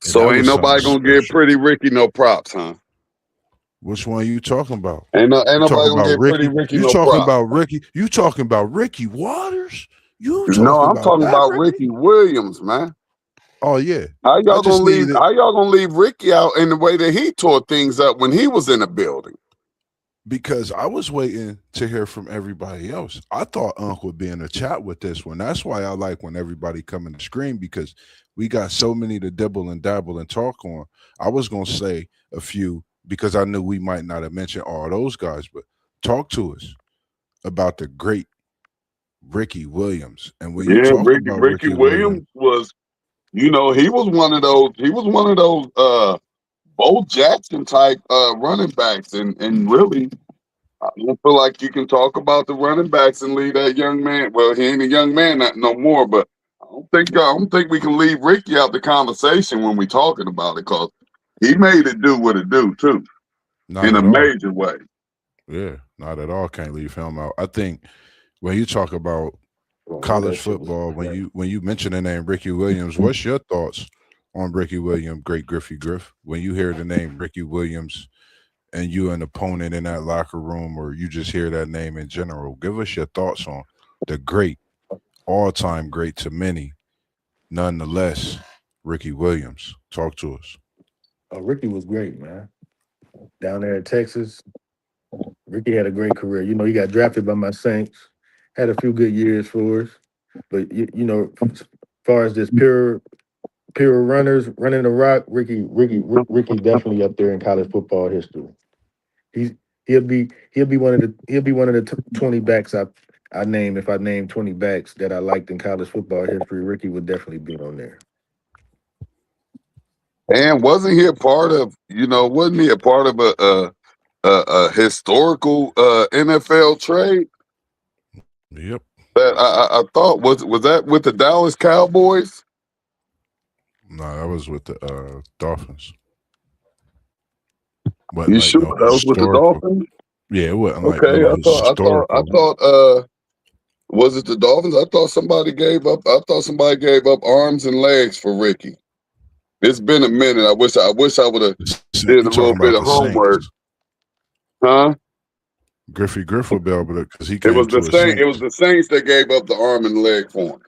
Speaker 2: So ain't nobody gonna give Pretty Ricky no props, huh?
Speaker 1: Which one are you talking about?
Speaker 2: Ain't nobody gonna give Pretty Ricky no props.
Speaker 1: You talking about Ricky? You talking about Ricky Waters?
Speaker 2: No, I'm talking about Ricky Williams, man.
Speaker 1: Oh yeah.
Speaker 2: How y'all gonna leave Ricky out in the way that he tore things up when he was in the building?
Speaker 1: Because I was waiting to hear from everybody else. I thought Unc would be in the chat with this one. That's why I like when everybody come in the screen, because we got so many to dibble and dabble and talk on. I was gonna say a few because I knew we might not have mentioned all those guys, but talk to us about the great Ricky Williams. And when you talk about
Speaker 2: Ricky Williams was, he was one of those Bo Jackson type running backs, and really, I don't feel like you can talk about the running backs and leave that young man. Well, he ain't a young man no more, but I don't think we can leave Ricky out the conversation when we talking about it, because he made it do what it do too, in a major way.
Speaker 1: Yeah, not at all. Can't leave him out. I think when you talk about college football, when you mention the name Ricky Williams, what's your thoughts on Ricky Williams, great Griffey Griff? When you hear the name Ricky Williams and you an opponent in that locker room, or you just hear that name in general, give us your thoughts on the great, all-time great to many, nonetheless, Ricky Williams. Talk to us.
Speaker 3: Oh, Ricky was great, man. Down there in Texas, Ricky had a great career. He got drafted by my Saints, had a few good years for us. But as far as this pure runners running the rock, Ricky definitely up there in college football history. He'll be one of the 20 backs I name. If I name 20 backs that I liked in college football history, Ricky would definitely be on there.
Speaker 2: And wasn't he a part of a historical NFL trade?
Speaker 1: Yep.
Speaker 2: That I thought was that with the Dallas Cowboys?
Speaker 1: No, that was with the Dolphins.
Speaker 2: But you sure that was with the Dolphins?
Speaker 1: Yeah, it wasn't
Speaker 2: okay. I thought. Was it the Dolphins? I thought somebody gave up arms and legs for Ricky. It's been a minute. I wish I would have did a little bit of homework.
Speaker 1: Saints.
Speaker 2: Huh?
Speaker 1: Griffey Griff would be able to, because he came
Speaker 2: It was the Saints that gave up the arm and leg for him.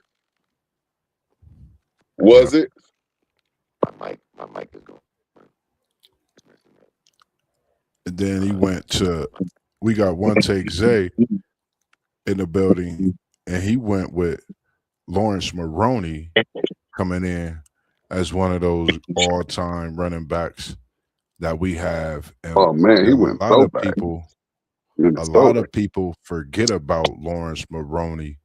Speaker 2: Was it?
Speaker 4: My mic is going.
Speaker 1: And then he went to, we got One Take Zay in the building, and he went with Lawrence Maroney coming in as one of those all-time running backs that we have. And
Speaker 2: oh man, he went
Speaker 1: a lot of people. A lot of people forget about Lawrence Maroney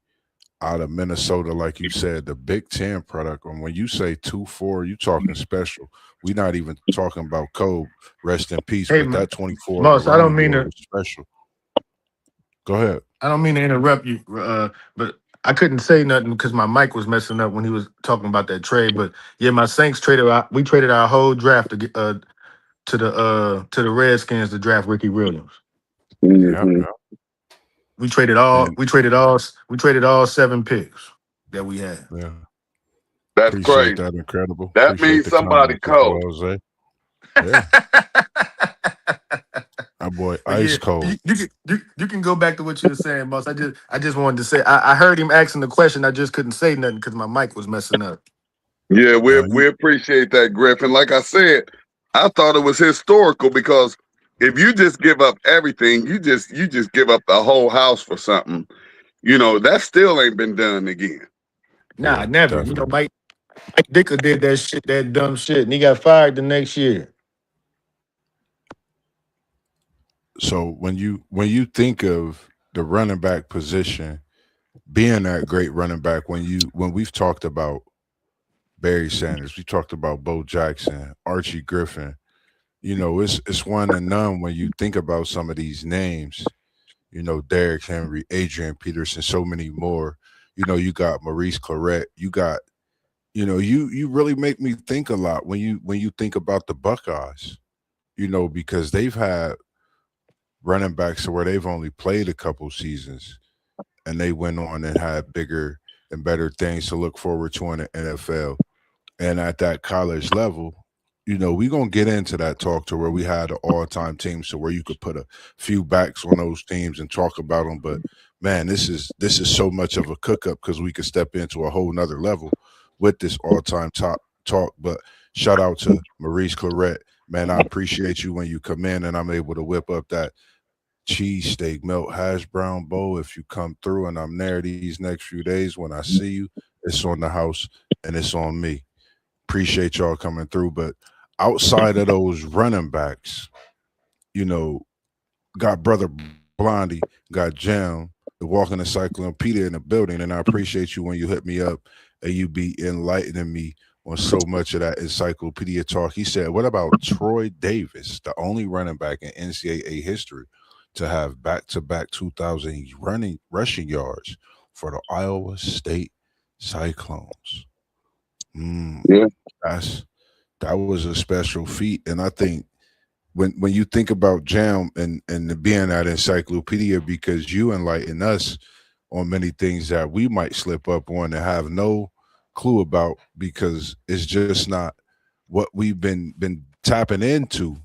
Speaker 1: out of Minnesota, like you said, the Big Ten product. And when you say 2-4, you talking special. We're not even talking about Kobe, rest in peace,
Speaker 3: Hey,
Speaker 1: but that 24 on the
Speaker 3: Moss, I don't
Speaker 1: running
Speaker 3: mean
Speaker 1: board
Speaker 3: to.
Speaker 1: is special. Go ahead.
Speaker 3: I don't mean to interrupt you, but I couldn't say nothing because my mic was messing up when he was talking about that trade. But yeah, my Saints traded. We traded our whole draft to get to the Redskins to draft Ricky Williams.
Speaker 1: Yeah,
Speaker 2: Hmm.
Speaker 1: yeah.
Speaker 3: We traded all.
Speaker 1: And
Speaker 3: We traded all. We traded all 7 picks that we had.
Speaker 1: yeah,
Speaker 2: That's
Speaker 1: appreciate
Speaker 2: crazy.
Speaker 1: that, incredible.
Speaker 2: That
Speaker 1: Appreciate
Speaker 2: means
Speaker 1: the
Speaker 2: somebody
Speaker 1: comments as
Speaker 2: cold.
Speaker 1: well, Jose. Yeah, my boy,
Speaker 3: But
Speaker 1: ice
Speaker 3: yeah,
Speaker 1: cold.
Speaker 3: you can go back to what you were saying, boss. I just wanted to say I heard him asking the question. I just couldn't say nothing because my mic was messing up.
Speaker 2: Yeah,
Speaker 1: Now
Speaker 2: we
Speaker 1: you,
Speaker 2: appreciate that, Griffin. Like I said, I thought it was historical because if you just give up everything, you just give up the whole house for something. That still ain't been done again.
Speaker 3: Nah,
Speaker 1: yeah,
Speaker 3: never.
Speaker 1: definitely.
Speaker 3: Mike Dicker did that shit, that dumb shit, and he got fired the next year.
Speaker 1: So when you think of the running back position, being that great running back, when we've talked about Barry Sanders, we talked about Bo Jackson, Archie Griffin. It's one and none when you think about some of these names. Derrick Henry, Adrian Peterson, so many more. You got Maurice Claret. You got, you really make me think a lot when you think about the Buckeyes. Because they've had running backs where they've only played a couple seasons and they went on and had bigger and better things to look forward to in the NFL. And at that college level, we're gonna get into that talk to where we had an all-time team, so where you could put a few backs on those teams and talk about them. But man, this is so much of a cook-up because we could step into a whole nother level with this all-time top talk. But shout out to Maurice Claret. Man, I appreciate you when you come in and I'm able to whip up that cheesesteak melt hash brown bowl if you come through and I'm there these next few days. When I see you, it's on the house and it's on me. Appreciate y'all coming through. But outside of those running backs, you know, got Brother Blondie, got Jam, the walking encyclopedia in the building. And I appreciate you when you hit me up and you be enlightening me on so much of that encyclopedia talk. He said, what about Troy Davis, the only running back in NCAA history to have back-to-back 2,000 rushing yards for the Iowa State Cyclones? Mm,
Speaker 2: Yeah.
Speaker 1: that's that was a special feat, and I think when you think about Jam and being that encyclopedia, because you enlighten us on many things that we might slip up on and have no clue about because it's just not what we've been tapping into.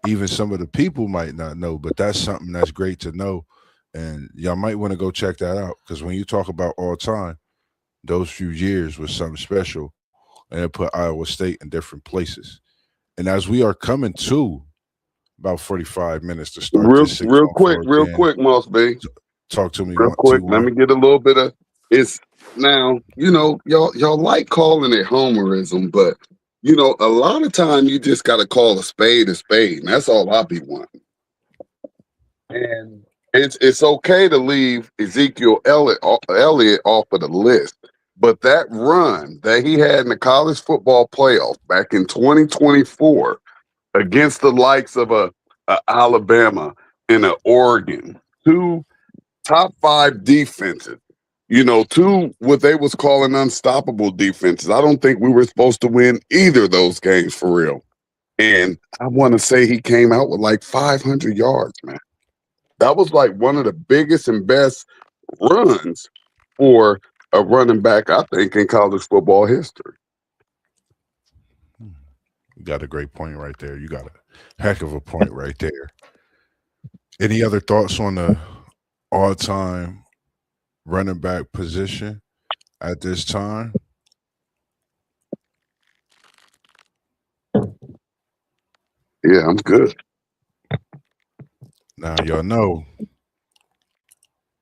Speaker 1: Even some of the people might not know, but that's something that's great to know, and y'all might want to go check that out because when you talk about all time, those few years was something special, and it put Iowa State in different places. And as we are coming to about 45 minutes to start
Speaker 2: Real,
Speaker 1: this
Speaker 2: real quick,
Speaker 1: 614
Speaker 2: real
Speaker 1: Ben,
Speaker 2: quick, Moss B.
Speaker 1: talk to me
Speaker 2: Real
Speaker 1: one,
Speaker 2: quick.
Speaker 1: two,
Speaker 2: Let
Speaker 1: one.
Speaker 2: me get a little bit of it's now. Y'all like calling it homerism, but a lot of time you just got to call a spade, and that's all I be wanting. And it's okay to leave Ezekiel Elliott off of the list, but that run that he had in the college football playoff back in 2024 against the likes of a Alabama and a Oregon, two top five defenses, two what they was calling unstoppable defenses. I don't think we were supposed to win either of those games for real. And I want to say he came out with like 500 yards, man. That was like one of the biggest and best runs for a running back, I think, in college football history.
Speaker 1: You got a great point right there. You got a heck of a point right there. Any other thoughts on the all time running back position at this time?
Speaker 2: Yeah, I'm good.
Speaker 1: Now, y'all know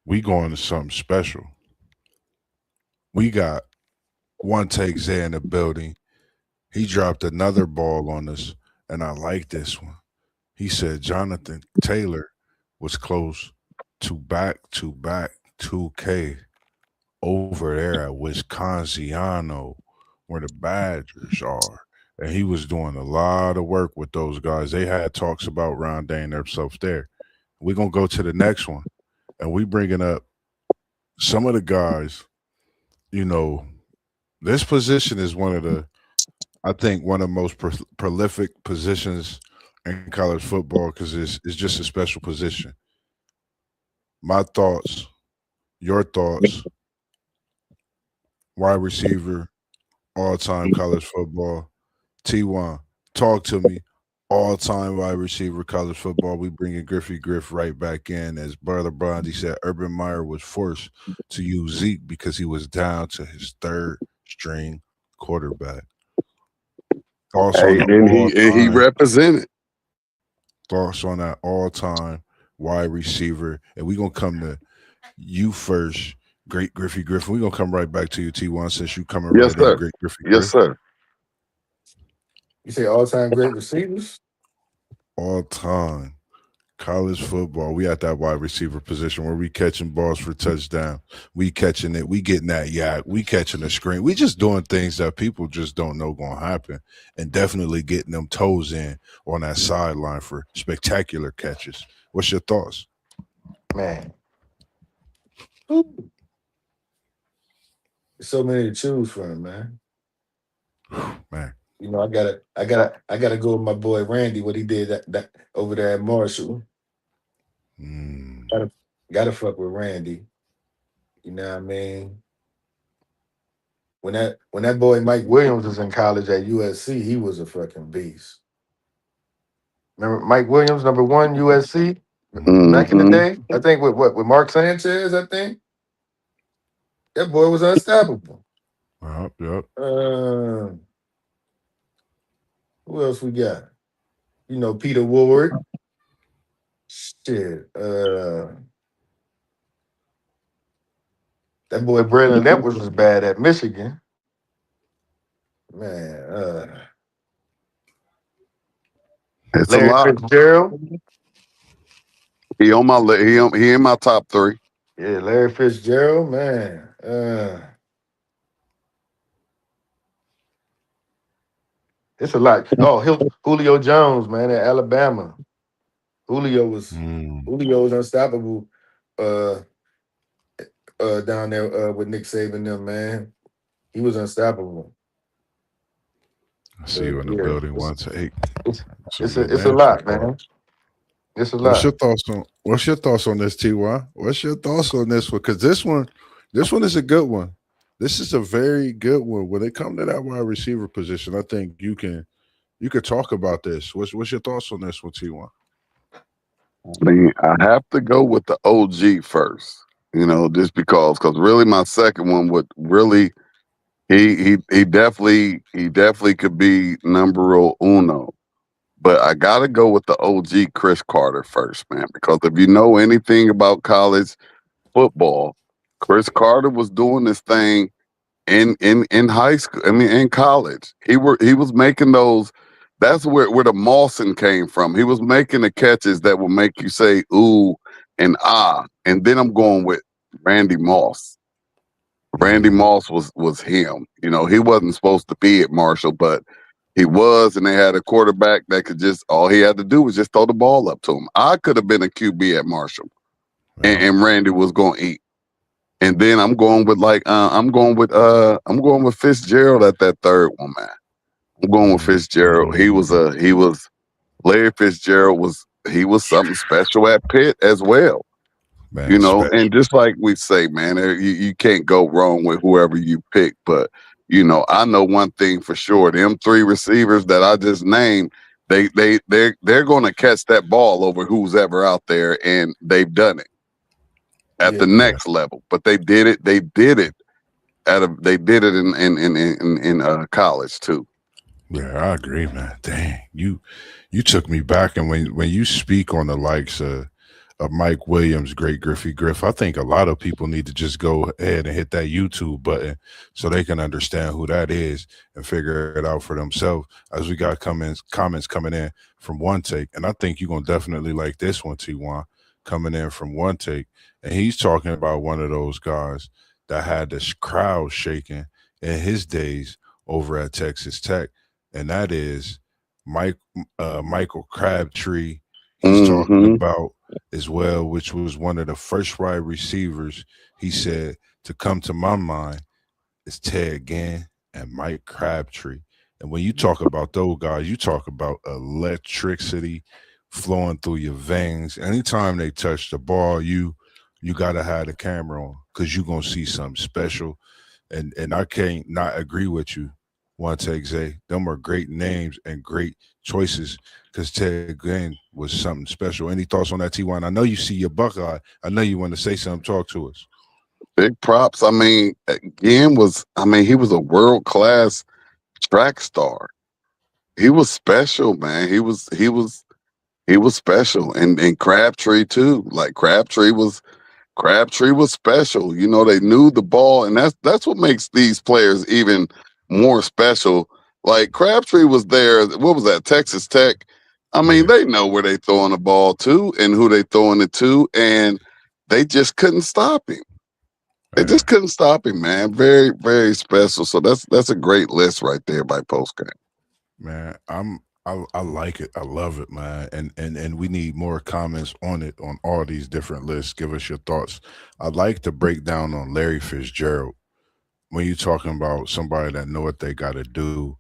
Speaker 1: we going to something special. We got one take Zay in the building. He dropped another ball on us, and I like this one. He said Jonathan Taylor was close to back 2K over there at Wisconsin, where the Badgers are. And he was doing a lot of work with those guys. They had talks about rounding themselves there. We're gonna go to the next one, and we bringing up some of the guys. You know, this position is one of the, I think, one of the most prolific positions in college football because it's just a special position. My thoughts, your thoughts, wide receiver, all time college football. T1, talk to me. All time wide receiver college football. We bringing Griffey Griff right back in. As Brother Bondy said, Urban Meyer was forced to use Zeke because he was down to his third string quarterback. Thoughts on
Speaker 2: Hey,
Speaker 1: the
Speaker 2: and he
Speaker 1: all-time,
Speaker 2: represented.
Speaker 1: thoughts on that all-time wide receiver. And we're gonna come to you first, great Griffey Griffin. We're gonna come right back to you, T1, since you coming
Speaker 2: Yes,
Speaker 1: right in,
Speaker 2: sir.
Speaker 1: great Griffey
Speaker 2: Yes,
Speaker 1: Griff.
Speaker 2: sir.
Speaker 3: You say all-time great receivers?
Speaker 1: All time college football. We at that wide receiver position where we catching balls for touchdown. We catching it. We getting that yak. We catching the screen. We just doing things that people just don't know gonna happen, and definitely getting them toes in on that sideline for spectacular catches. What's your thoughts,
Speaker 3: Man, Ooh, there's so many to choose from, man.
Speaker 1: man?
Speaker 3: You know, I gotta go with my boy Randy. What he did that over there at Marshall.
Speaker 1: Mm,
Speaker 3: Gotta gotta fuck with Randy. You know what I mean? When that boy Mike Williams was in college at USC, he was a fucking beast. Remember Mike Williams, number one USC back in the
Speaker 1: mm-hmm.
Speaker 2: Mm-hmm.
Speaker 3: day? I think with Mark Sanchez, I think that boy was unstoppable.
Speaker 1: Yep, yep.
Speaker 3: Uh, who else we got? You know, Peter Ward. Shit. That boy Braylon Edwards was bad at Michigan. Man,
Speaker 2: It's a
Speaker 3: Larry
Speaker 2: lot.
Speaker 3: Fitzgerald.
Speaker 2: He in my top three.
Speaker 3: Yeah, Larry Fitzgerald, man. It's a lot. Oh, Julio Jones, man, at Alabama. Julio was
Speaker 1: Mm,
Speaker 3: Julio was unstoppable uh down there with Nick Saban them, man. He was unstoppable.
Speaker 1: I see
Speaker 3: But
Speaker 1: you in the
Speaker 3: yeah,
Speaker 1: building. One take.
Speaker 3: it's
Speaker 1: That's some
Speaker 3: it's
Speaker 1: good
Speaker 3: a
Speaker 1: names you
Speaker 3: lot,
Speaker 1: called.
Speaker 3: man. It's a
Speaker 1: What's your
Speaker 3: lot.
Speaker 1: thoughts on this, Ty? What's your thoughts on this one? Because this one is a good one. This is a very good one. When it comes to that wide receiver position, I think you could talk about this. What's your thoughts on this one, Ty?
Speaker 2: I mean, I have to go with the OG first. Just because really my second one would really he definitely could be numero uno. But I gotta go with the OG Chris Carter first, man, because if you know anything about college football, Chris Carter was doing this thing in high school. I mean, in college, he was making those. That's where the Mawson came from. He was making the catches that will make you say ooh and ah. And then I'm going with Randy Moss. Randy
Speaker 1: Mm,
Speaker 2: Moss was him. He wasn't supposed to be at Marshall, but he was, and they had a quarterback that could just all he had to do was just throw the ball up to him. I could have been a QB at Marshall, and,
Speaker 1: yeah.
Speaker 2: and Randy was going to eat. And then I'm going with Fitzgerald at that third one, man. I'm going with Fitzgerald. He was Larry Fitzgerald was something special at Pitt as well.
Speaker 1: Man,
Speaker 2: And
Speaker 1: special.
Speaker 2: just like we say, man, you can't go wrong with whoever you pick. But I know one thing for sure: them three receivers that I just named, they're going to catch that ball over who's ever out there, and they've done it at
Speaker 3: Yeah.
Speaker 2: the
Speaker 1: Yeah,
Speaker 2: next level. But they did it. They did it in college too.
Speaker 1: yeah, I agree, man. Dang, you took me back, and when you speak on the likes of Mike Williams, great Griffey Griff, I think a lot of people need to just go ahead and hit that YouTube button so they can understand who that is and figure it out for themselves. As we got comments coming in from One Take, and I think you're gonna definitely like this one, T1, coming in from One Take, and he's talking about one of those guys that had this crowd shaking in his days over at Texas Tech, and that is Mike Michael Crabtree. He's talking
Speaker 2: Mm-hmm.
Speaker 1: about as well, which was one of the first wide receivers. He said to come to my mind is Ted Ginn and Mike Crabtree. And when you talk about those guys, you talk about electricity flowing through your veins. Anytime they touch the ball, you gotta have the camera on because you're gonna see something special. And I can't not agree with you, one take Zay. Them are great names and great choices because Ted Ginn was something special. Any thoughts on that, T1? I know you see your Buckeye. I know you want to say something. Talk to us.
Speaker 2: Big props. I mean, again, he was a world class track star. He was special, man. He was special, and Crabtree too. Like Crabtree was special. You know, they knew the ball, and that's what makes these players even more special. Like Crabtree was there. What was that? Texas Tech. I mean,
Speaker 1: Yeah,
Speaker 2: they know where they throwing the ball to and who they throwing it to, and they just couldn't stop him. They
Speaker 1: yeah.
Speaker 2: just couldn't stop him, man. Very, very special. So that's a great list right there by postgame.
Speaker 1: Man, I like it. I love it, man. And we need more comments on it on all these different lists. Give us your thoughts. I'd like to break down on Larry Fitzgerald. When you're talking about somebody that know what they got to do,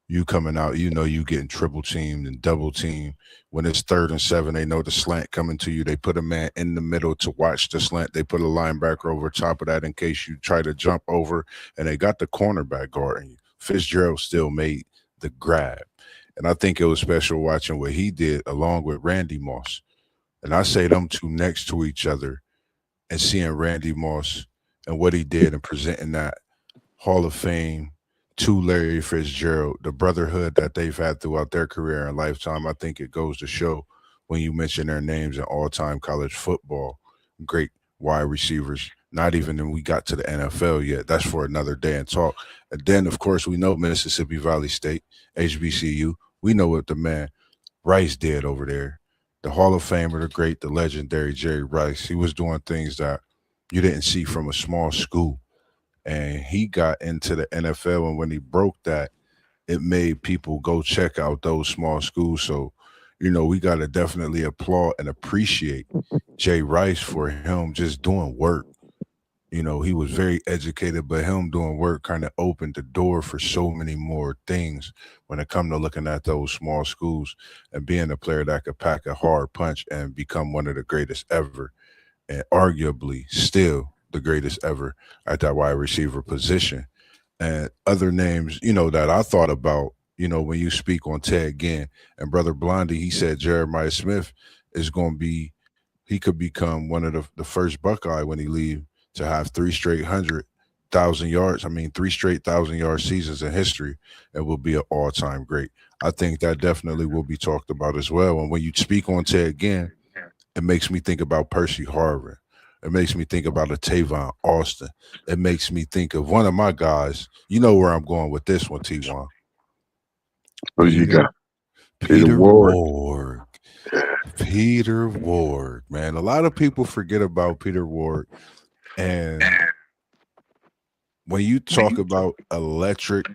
Speaker 1: you coming out, you know you getting triple teamed and double teamed. When it's 3rd and 7, they know the slant coming to you. They put a man in the middle to watch the slant. They put a linebacker over top of that in case you try to jump over, and they got the cornerback guarding you. Fitzgerald still made the grab. And I think it was special watching what he did along with Randy Moss. And I say them two next to each other and seeing Randy Moss and what he did and presenting that Hall of Fame to Larry Fitzgerald, the brotherhood that they've had throughout their career and lifetime. I think it goes to show when you mention their names in all time college football, great wide receivers. Not even when we got to the NFL yet. That's for another day and talk. And then, of course, we know Mississippi Valley State, HBCU. We know what the man Rice did over there. The Hall of Famer, the great, the legendary Jerry Rice. He was doing things that you didn't see from a small school, and he got into the NFL. And when he broke that, it made people go check out those small schools. So, we got to definitely applaud and appreciate Jay Rice for him just doing work. He was very educated, but him doing work kind of opened the door for so many more things when it come to looking at those small schools and being a player that could pack a hard punch and become one of the greatest ever, and arguably still the greatest ever at that wide receiver position. And other names, that I thought about, when you speak on Ted Ginn and Brother Blondie, he said Jeremiah Smith is going to be, he could become one of the first Buckeye when he leave to have 3 straight 100,000 yards. I mean, 3 straight 1,000 yard seasons in history and will be an all time great. I think that definitely will be talked about as well. And when you speak on Ted Ginn, it makes me think about Percy Harvin. It makes me think about a Tavon Austin. It makes me think of one of my guys. You know where I'm going with this one, T1.
Speaker 2: Who you
Speaker 1: Peter
Speaker 2: got? Peter
Speaker 1: Peter
Speaker 2: Ward.
Speaker 1: Ward. Peter Ward, man. A lot of people forget about Peter Ward. And when you talk about electric,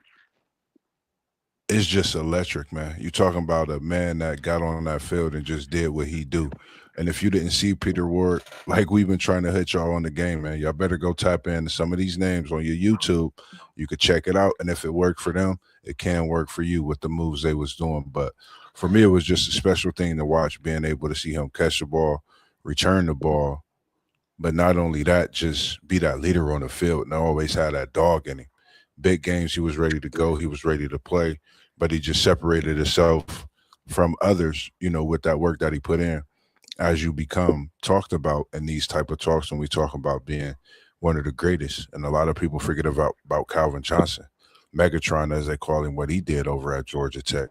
Speaker 1: it's just electric, man. You talking about a man that got on that field and just did what he do. And if you didn't see Peter Ward, like we've been trying to hit y'all on the game, man, y'all better go tap into some of these names on your YouTube. You could check it out, and if it worked for them, it can work for you with the moves they was doing. But for me, it was just a special thing to watch, being able to see him catch the ball, return the ball, but not only that, just be that leader on the field and always had that dog in him. Big games, he was ready to go. He was ready to play, but he just separated himself from others, with that work that he put in. As you become talked about in these type of talks, when we talk about being one of the greatest, and a lot of people forget about Calvin Johnson, Megatron, as they call him, what he did over at Georgia Tech,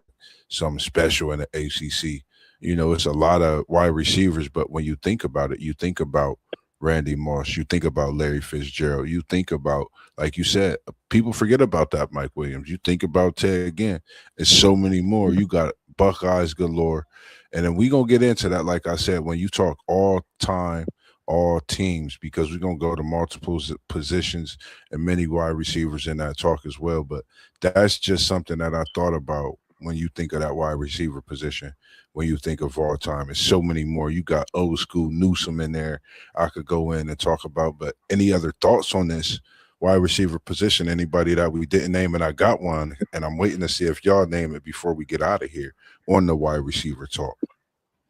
Speaker 1: something special in the ACC. It's a lot of wide receivers, but when you think about it, you think about Randy Moss, you think about Larry Fitzgerald, you think about, like you said, people forget about that Mike Williams. You think about Ted again. It's so many more. You got Buckeyes galore. And then we gonna get into that, like I said, when you talk all time, all teams because we're gonna go to multiple positions and many wide receivers in that talk as well. But that's just something that I thought about when you think of that wide receiver position. When you think of all time, it's so many more. You got old school Newsome in there. I could go in and talk about. But any other thoughts on this wide receiver position? Anybody that we didn't name, and I got one, and I'm waiting to see if y'all name it before we get out of here on the wide receiver talk.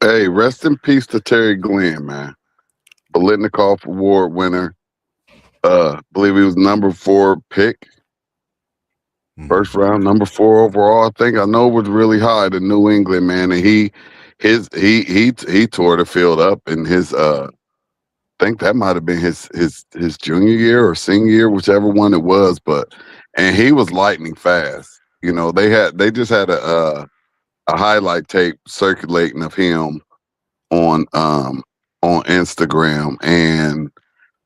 Speaker 2: Hey, rest in peace to Terry Glenn, man. Bolitnikoff Award winner. Believe he was number 4 pick,
Speaker 1: Mhm.
Speaker 2: first round, number 4 overall. I think I know it was really high to New England, man. And he tore the field up in his think that might have been his junior year or senior year, whichever one it was. But and he was lightning fast. You know, they just had a highlight tape circulating of him on on Instagram, and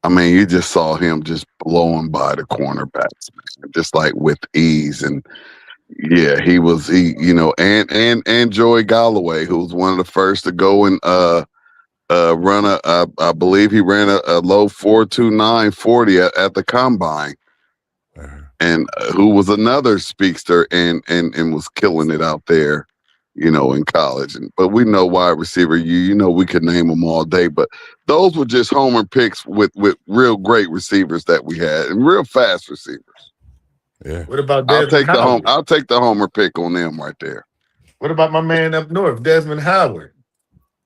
Speaker 2: I mean, you just saw him just blowing by the cornerbacks, man, just like with ease. And yeah, he you know, and Joey Galloway, who was one of the first to go and run I believe he ran a low 4.29 40 at the combine,
Speaker 1: Uh-huh.
Speaker 2: and who was another speedster and was killing it out there, you know, in college. But we know wide receiver, you know, we could name them all day, but those were just homer picks with real great receivers that we had and real fast receivers.
Speaker 1: Yeah.
Speaker 3: What about Desmond Howard?
Speaker 2: I'll take the homer pick on them right there.
Speaker 3: What about my man up north, Desmond Howard?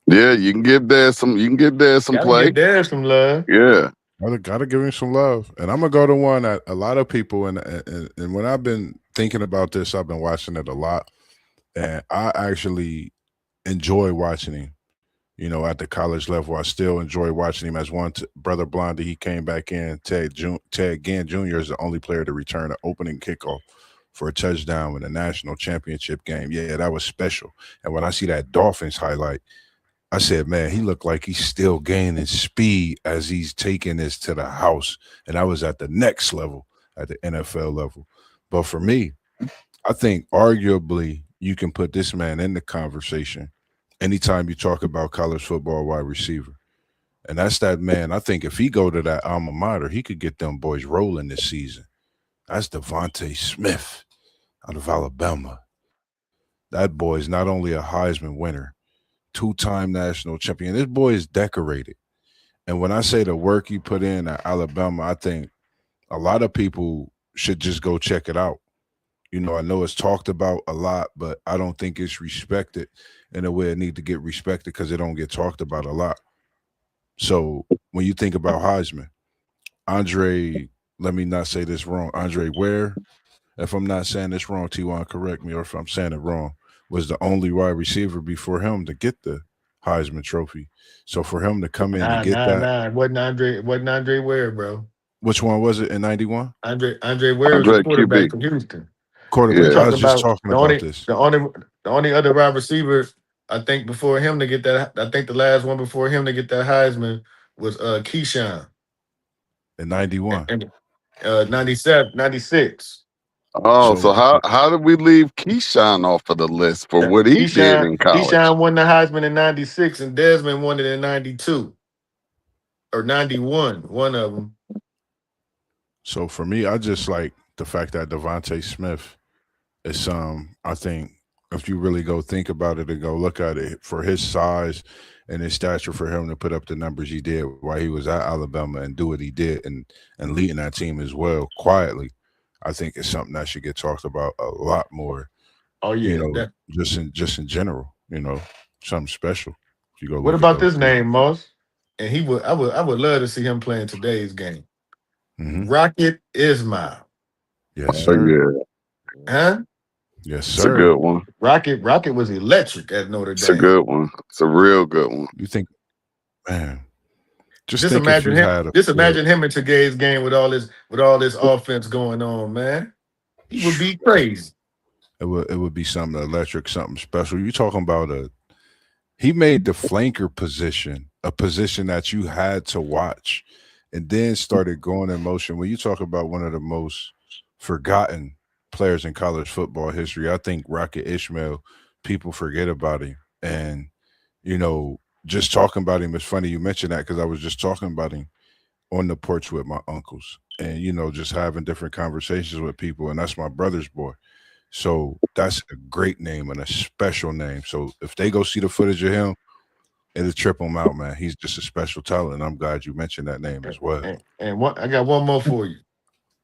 Speaker 2: Yeah, you can give there some
Speaker 3: Gotta give
Speaker 2: play.
Speaker 3: Des some love.
Speaker 2: Yeah.
Speaker 1: Gotta give him some love, and I'm gonna go to one that a lot of people and when I've been thinking about this, I've been watching it a lot, and I actually enjoy watching him. You know, at the college level, I still enjoy watching him as brother Blondie. He came back in. Ted Ginn Jr. is the only player to return an opening kickoff for a touchdown in a national championship game. Yeah, that was special. And when I see that Dolphins highlight, I said, man, he looked like he's still gaining speed as he's taking this to the house. And I was at the next level, at the NFL level. But for me, I think arguably you can put this man in the conversation anytime you talk about college football wide receiver. And that's that man. I think if he go to that alma mater, he could get them boys rolling this season. That's Devontae Smith out of Alabama. That boy is not only a Heisman winner, two-time national champion. This boy is decorated. And when I say the work he put in at Alabama, I think a lot of people should just go check it out. You know, I know it's talked about a lot, but I don't think it's respected in a way it need to get respected because it don't get talked about a lot. So when you think about Heisman, Andre, let me not say this wrong. Andre Ware, if I'm not saying this wrong, T1 correct me, or if I'm saying it wrong, was the only wide receiver before him to get the Heisman Trophy. So for him to come in to
Speaker 3: Nah,
Speaker 1: get
Speaker 3: nah,
Speaker 1: that,
Speaker 3: nah. It wasn't Andre Ware, bro.
Speaker 1: which one was it in '91?
Speaker 3: Andre Ware was a
Speaker 2: Andre
Speaker 3: quarterback
Speaker 2: QB.
Speaker 3: from Houston. We
Speaker 1: Quarterback.
Speaker 2: Yeah.
Speaker 1: I
Speaker 3: talking
Speaker 1: was just
Speaker 3: about
Speaker 1: talking
Speaker 3: the
Speaker 1: about
Speaker 3: only
Speaker 1: this
Speaker 3: the only the only other wide receiver I think before him to get that. I think the last one before him to get that Heisman was Keyshawn
Speaker 1: in '91.
Speaker 3: and 97, 96.
Speaker 2: Oh,
Speaker 1: So
Speaker 2: so how did we leave Keyshawn off of the list for what he did
Speaker 3: Keyshawn
Speaker 2: in college?
Speaker 3: Keyshawn won the Heisman in 96 and Desmond won it in 92 or 91. One of them.
Speaker 1: so for me, I just like the fact that Devontae Smith is I think if you really go think about it and go look at it for his size and his stature for him to put up the numbers he did while he was at Alabama and do what he did and leading that team as well quietly, I think it's something that should get talked about a lot more,
Speaker 3: Oh
Speaker 1: you
Speaker 3: yeah.
Speaker 1: know, just in general, something special. If you go
Speaker 3: What
Speaker 1: look at
Speaker 3: about
Speaker 1: those
Speaker 3: this
Speaker 1: things.
Speaker 3: name, Moss? And I would love to see him play in today's game.
Speaker 1: Hmm.
Speaker 3: Rocket Ismail.
Speaker 1: Yes,
Speaker 2: Oh
Speaker 1: sir.
Speaker 2: yeah,
Speaker 3: Huh?
Speaker 1: Yes,
Speaker 2: it's a
Speaker 1: sir.
Speaker 2: good one.
Speaker 3: Rocket was electric at Notre
Speaker 2: It's a
Speaker 3: Dame.
Speaker 2: good one. It's a real good one.
Speaker 1: You think, man, just
Speaker 3: Just
Speaker 1: think if
Speaker 3: imagine
Speaker 1: you
Speaker 3: him.
Speaker 1: had a
Speaker 3: Just
Speaker 1: field.
Speaker 3: imagine him in today's game with all this offense going on, man. He would be crazy.
Speaker 1: It would be something electric, something special. You talking about he made the flanker position a position that you had to watch, and then started going in motion. When you talk about one of the most forgotten players in college football history, I think Rocket Ishmael, people forget about him, and you know. just talking about him, it's funny you mentioned that because I was just talking about him on the porch with my uncles, and just having different conversations with people, and that's my brother's boy. So that's a great name and a special name. So if they go see the footage of him, it'll trip them out, man. He's just a special talent. And I'm glad you mentioned that name as well.
Speaker 3: And I got one more for you.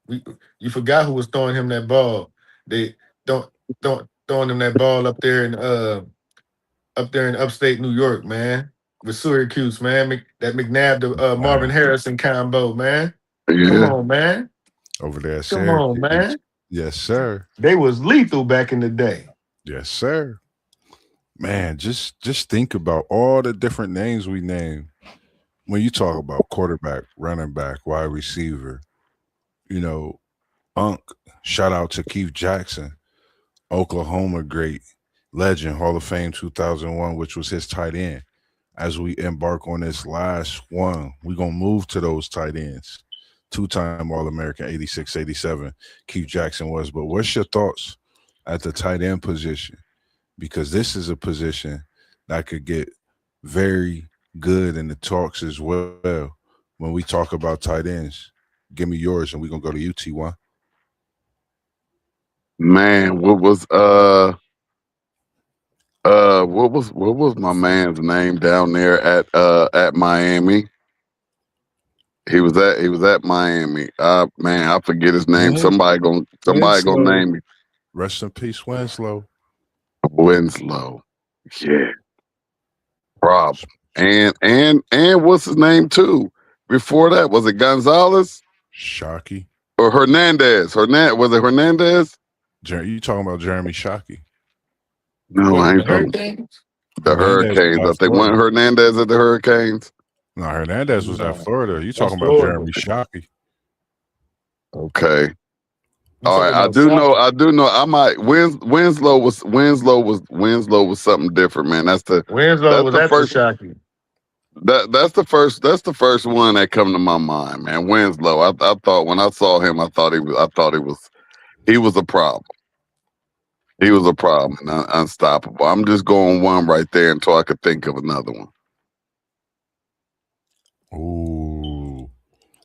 Speaker 3: We, you forgot who was throwing him that ball. They don't throwing him that ball up there in upstate New York, man. With Syracuse, man. That McNabb to Marvin
Speaker 1: Man,
Speaker 3: Harrison combo, man. Come
Speaker 2: Yeah.
Speaker 3: on, man.
Speaker 1: over there at
Speaker 3: Come on,
Speaker 1: Syracuse.
Speaker 3: man.
Speaker 1: Yes, sir.
Speaker 3: They was lethal back in the day.
Speaker 1: Yes, sir. Man, just think about all the different names we name when you talk about quarterback, running back, wide receiver, you know, Unk. Shout out to Keith Jackson, Oklahoma great, legend, Hall of Fame 2001, which was his tight end. As we embark on this last one, we're going to move to those tight ends. Two-time All-American, 86, 87, Keith Jackson was. But what's your thoughts at the tight end position? Because this is a position that could get very good in the talks as well when we talk about tight ends. Give me yours, and we're going to go to you, T1.
Speaker 2: Man, what was my man's name down there at Miami? He was at Miami. Man, I forget his name. Somebody gonna
Speaker 1: Winslow.
Speaker 2: name me.
Speaker 1: Rest in peace, Winslow.
Speaker 2: Winslow. Yeah, problem. And what's his name too? Before that, was it Gonzalez
Speaker 1: Shockey.
Speaker 2: or Hernandez? Was it Hernandez?
Speaker 1: You talking about Jeremy Shockey.
Speaker 2: No,
Speaker 3: What
Speaker 2: I
Speaker 3: with the
Speaker 2: ain't talking
Speaker 3: Hurricanes?
Speaker 2: the
Speaker 1: Hernandez was
Speaker 2: Hurricanes. I
Speaker 1: at
Speaker 2: think wasn't
Speaker 1: Florida.
Speaker 2: Hernandez at the Hurricanes.
Speaker 1: No, Hernandez was at
Speaker 3: No,
Speaker 1: Florida. You
Speaker 3: that's
Speaker 1: talking about
Speaker 3: Florida.
Speaker 1: Jeremy Shockey.
Speaker 2: Okay.
Speaker 3: You
Speaker 2: All right.
Speaker 3: talking
Speaker 2: I
Speaker 3: about
Speaker 2: do know.
Speaker 3: Shockey?
Speaker 2: I do know. I might. Winslow was something different, man.
Speaker 3: Winslow
Speaker 2: That's
Speaker 3: was
Speaker 2: the
Speaker 3: at the
Speaker 2: first.
Speaker 3: Shockey.
Speaker 2: That's the first one that come to my mind, man. Winslow. I thought when I saw him, he was a problem. He was a problem, and unstoppable. I'm just going one right there until I could think of another one.
Speaker 1: Ooh.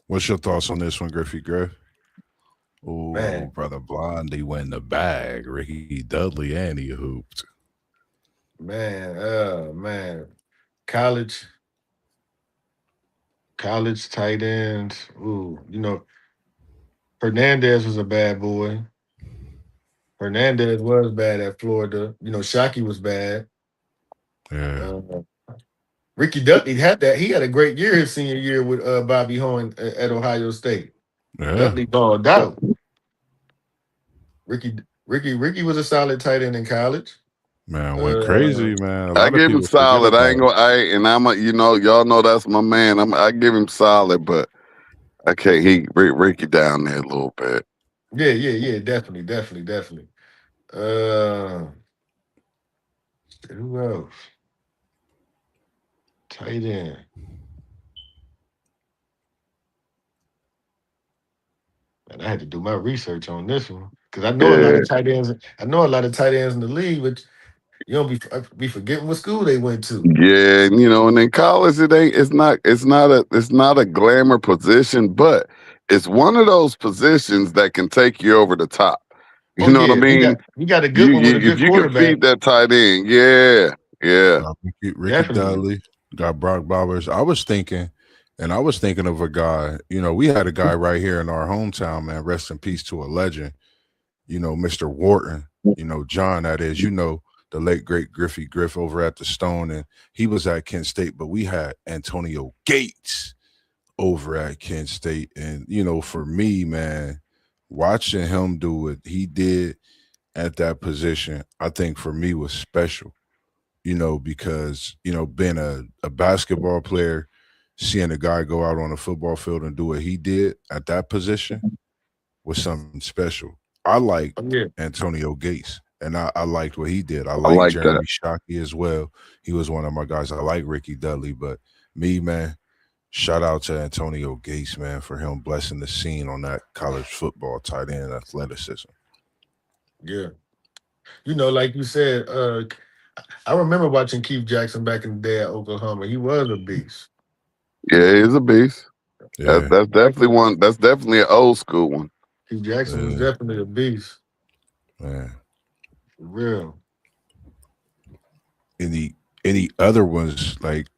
Speaker 1: What's your thoughts on this one, Griffey Griff? Ooh,
Speaker 3: Man,
Speaker 1: brother Blondie win the bag. Ricky Dudley and he hooped.
Speaker 3: man. College, college tight ends. Ooh, Hernandez was a bad boy. Hernandez was bad at Florida. Shockey was bad.
Speaker 1: Yeah.
Speaker 3: Uh, Ricky Dudley had that. He had a great year his senior year with Bobby Hoying at Ohio State.
Speaker 1: Yeah.
Speaker 3: Dudley balled out. Ricky was a solid tight end in college.
Speaker 1: Man, went
Speaker 3: Uh,
Speaker 1: crazy, man. A
Speaker 2: I
Speaker 1: lot of
Speaker 2: give him
Speaker 1: people forget
Speaker 2: solid. I
Speaker 1: about
Speaker 2: ain't
Speaker 1: him.
Speaker 2: gonna. And y'all know that's my man. I give him solid, but I can't. Ricky down there a little bit.
Speaker 3: yeah, definitely. Uh, who else? Tight end. Man, I had to do my research on this one because I know a lot
Speaker 2: Yeah,
Speaker 3: of tight ends. I know a lot of tight ends in the league, but you don't be forgetting what school they went to.
Speaker 2: yeah, and in college it ain't. It's not a glamour position, but it's one of those positions that can take you over the top. You
Speaker 3: Oh
Speaker 2: know what I
Speaker 3: yeah,
Speaker 2: mean?
Speaker 3: you got a
Speaker 2: You,
Speaker 3: good one with a
Speaker 2: you if
Speaker 3: good
Speaker 2: you can
Speaker 3: quarterback.
Speaker 2: feed that tight end, yeah, yeah.
Speaker 1: Got Ricky
Speaker 3: Definitely.
Speaker 1: Dudley, got Brock Bowers. I was thinking of a guy. We had a guy right here in our hometown, man. Rest in peace to a legend. Mr. Wharton. John. That is. The late great Griffey Griff over at the Stone, and he was at Kent State. But we had Antonio Gates over at Kent State, and for me, man, watching him do what he did at that position, I think for me was special because, being a basketball player, seeing a guy go out on a football field and do what he did at that position was something special. I liked
Speaker 3: Oh yeah.
Speaker 1: Antonio Gates and I liked what he did. I
Speaker 2: I
Speaker 1: like
Speaker 2: like that.
Speaker 1: Jeremy Shockey as well. He was one of my guys. I like Ricky Dudley, but me, man, shout out to Antonio Gates, man, for him blessing the scene on that college football tight end athleticism.
Speaker 3: Yeah. Like you said, I remember watching Keith Jackson back in the day at Oklahoma. He was a beast.
Speaker 2: Yeah, he's a beast.
Speaker 1: Yeah,
Speaker 2: That's definitely one. That's definitely an old school one.
Speaker 3: Keith Jackson was
Speaker 1: yeah,
Speaker 3: definitely a beast.
Speaker 1: man.
Speaker 3: For real.
Speaker 1: Any other ones like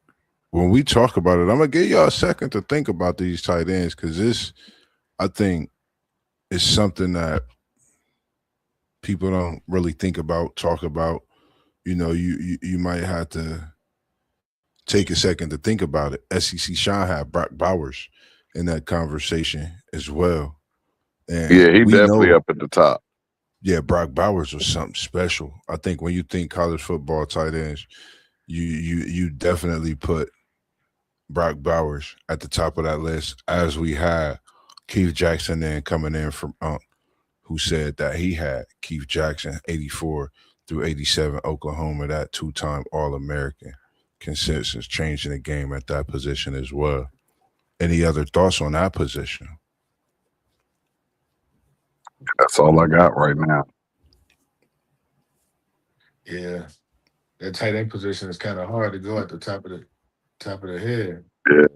Speaker 1: when we talk about it? I'm gonna give y'all a second to think about these tight ends because this, I think, is something that people don't really think about, talk about. You might have to take a second to think about it. SEC Sean had Brock Bowers in that conversation as well, and
Speaker 2: Yeah, he
Speaker 1: we
Speaker 2: definitely
Speaker 1: know,
Speaker 2: up at the top.
Speaker 1: yeah, Brock Bowers was something special. I think when you think college football tight ends, you definitely put Brock Bowers at the top of that list, as we had Keith Jackson then coming in from who said that he had Keith Jackson 84 through 87 Oklahoma, that two-time All-American consensus, changing the game at that position as well. Any other thoughts on that position?
Speaker 2: That's all I got right now.
Speaker 3: Yeah. That tight end position is kind of hard to go at the top of the head.
Speaker 2: Yeah.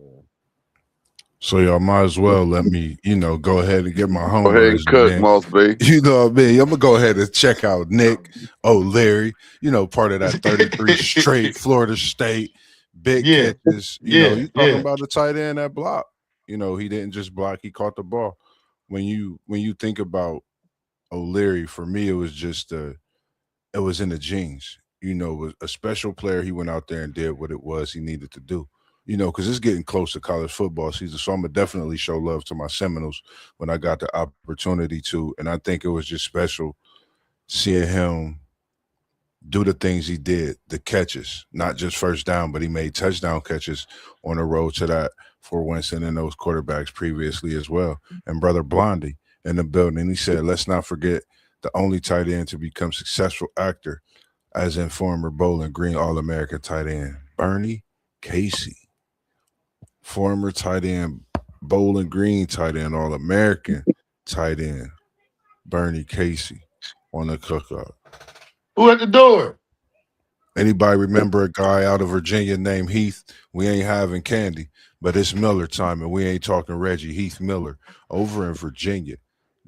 Speaker 1: So y'all might as well let me, go ahead and get my
Speaker 2: Go ahead and
Speaker 1: homers in
Speaker 2: cook,
Speaker 1: there.
Speaker 2: Moss B.
Speaker 1: You know what I mean? I'm gonna go ahead and check out Nick O'Leary, part of that 33 straight Florida State big
Speaker 3: Yeah.
Speaker 1: catches.
Speaker 3: Yeah.
Speaker 1: You talking
Speaker 3: Yeah.
Speaker 1: about the tight end that block. He didn't just block, he caught the ball. When you think about O'Leary, for me, it was in the genes. It was a special player. He went out there and did what it was he needed to do. Because it's getting close to college football season. So I'm gonna definitely show love to my Seminoles when I got the opportunity to. And I think it was just special seeing him do the things he did, the catches, not just first down, but he made touchdown catches on the road to that for Winston and those quarterbacks previously as well. And brother Blondie in the building, he said, let's not forget the only tight end to become successful actor, as in former Bowling Green All-American tight end, Bernie Casey. Former tight end, Bowling Green tight end, All-American tight end, Bernie Casey on the cookout.
Speaker 3: Who at the door?
Speaker 1: Anybody remember a guy out of Virginia named Heath? We ain't having candy, but it's Miller time, and we ain't talking Reggie. Heath Miller over in Virginia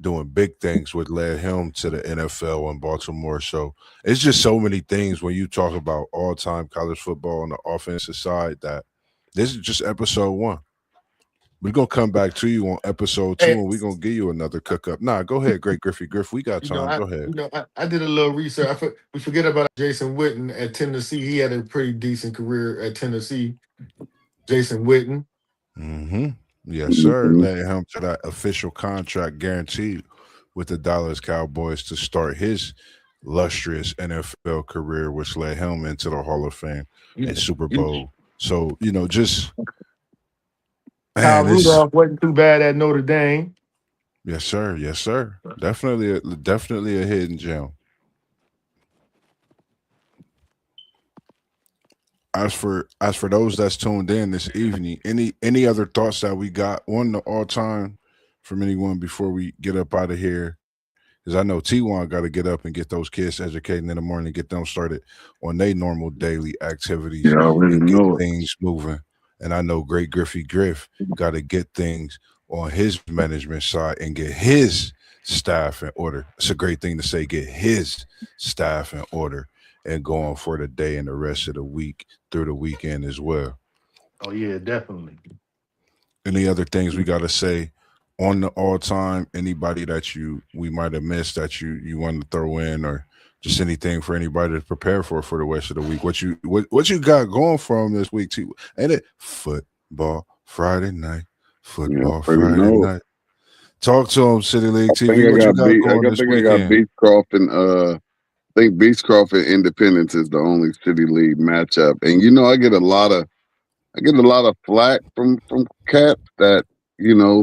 Speaker 1: doing big things, what led him to the NFL in Baltimore. So it's just so many things when you talk about all-time college football on the offensive side that this is just episode 1. We're gonna come back to you on episode 2,
Speaker 3: Hey,
Speaker 1: and we're gonna give you another cook up. Nah, go ahead, Great Griffey Griff. We got time. Go ahead.
Speaker 3: I did a little research. We forget about Jason Witten at Tennessee. He had a pretty decent career at Tennessee. Jason Witten.
Speaker 1: Mm-hmm. Yes, sir.
Speaker 2: Mhm.
Speaker 1: Led him to that official contract guaranteed with the Dallas Cowboys to start his lustrous NFL career, which led him into the Hall of Fame and
Speaker 3: You,
Speaker 1: Super
Speaker 3: you,
Speaker 1: Bowl. So, just
Speaker 3: Kyle
Speaker 1: man, it's
Speaker 3: Rudolph wasn't too bad at Notre Dame.
Speaker 1: yes, sir. Yes, sir. Definitely a hidden gem. As for those that's tuned in this evening, any other thoughts that we got on the all time from anyone before we get up out of here? Because I know T1 got to get up and get those kids educating in the morning, get them started on their normal daily activities
Speaker 2: You already
Speaker 1: and get
Speaker 2: know it.
Speaker 1: things moving. And I know Great Griffey Griff got to get things on his management side and get his staff in order. It's a great thing to say, get his staff in order and go on for the day and the rest of the week through the weekend as well.
Speaker 3: Oh yeah, definitely.
Speaker 1: Any other things we got to say on the all time? Anybody that we might have missed that you want to throw in, or just anything for anybody to prepare for the rest of the week? What you got going for them this week too? Ain't it football Friday night?
Speaker 2: Yeah,
Speaker 1: Football
Speaker 2: already
Speaker 1: Friday
Speaker 2: know it.
Speaker 1: night. Talk to them, City League
Speaker 2: I think
Speaker 1: TV.
Speaker 2: I
Speaker 1: What you
Speaker 2: got
Speaker 1: got
Speaker 2: beat.
Speaker 1: going this
Speaker 2: think I got
Speaker 1: weekend?
Speaker 2: Beechcroft and I think Beechcroft and Independence is the only city league matchup. And I get a lot of flack from cats that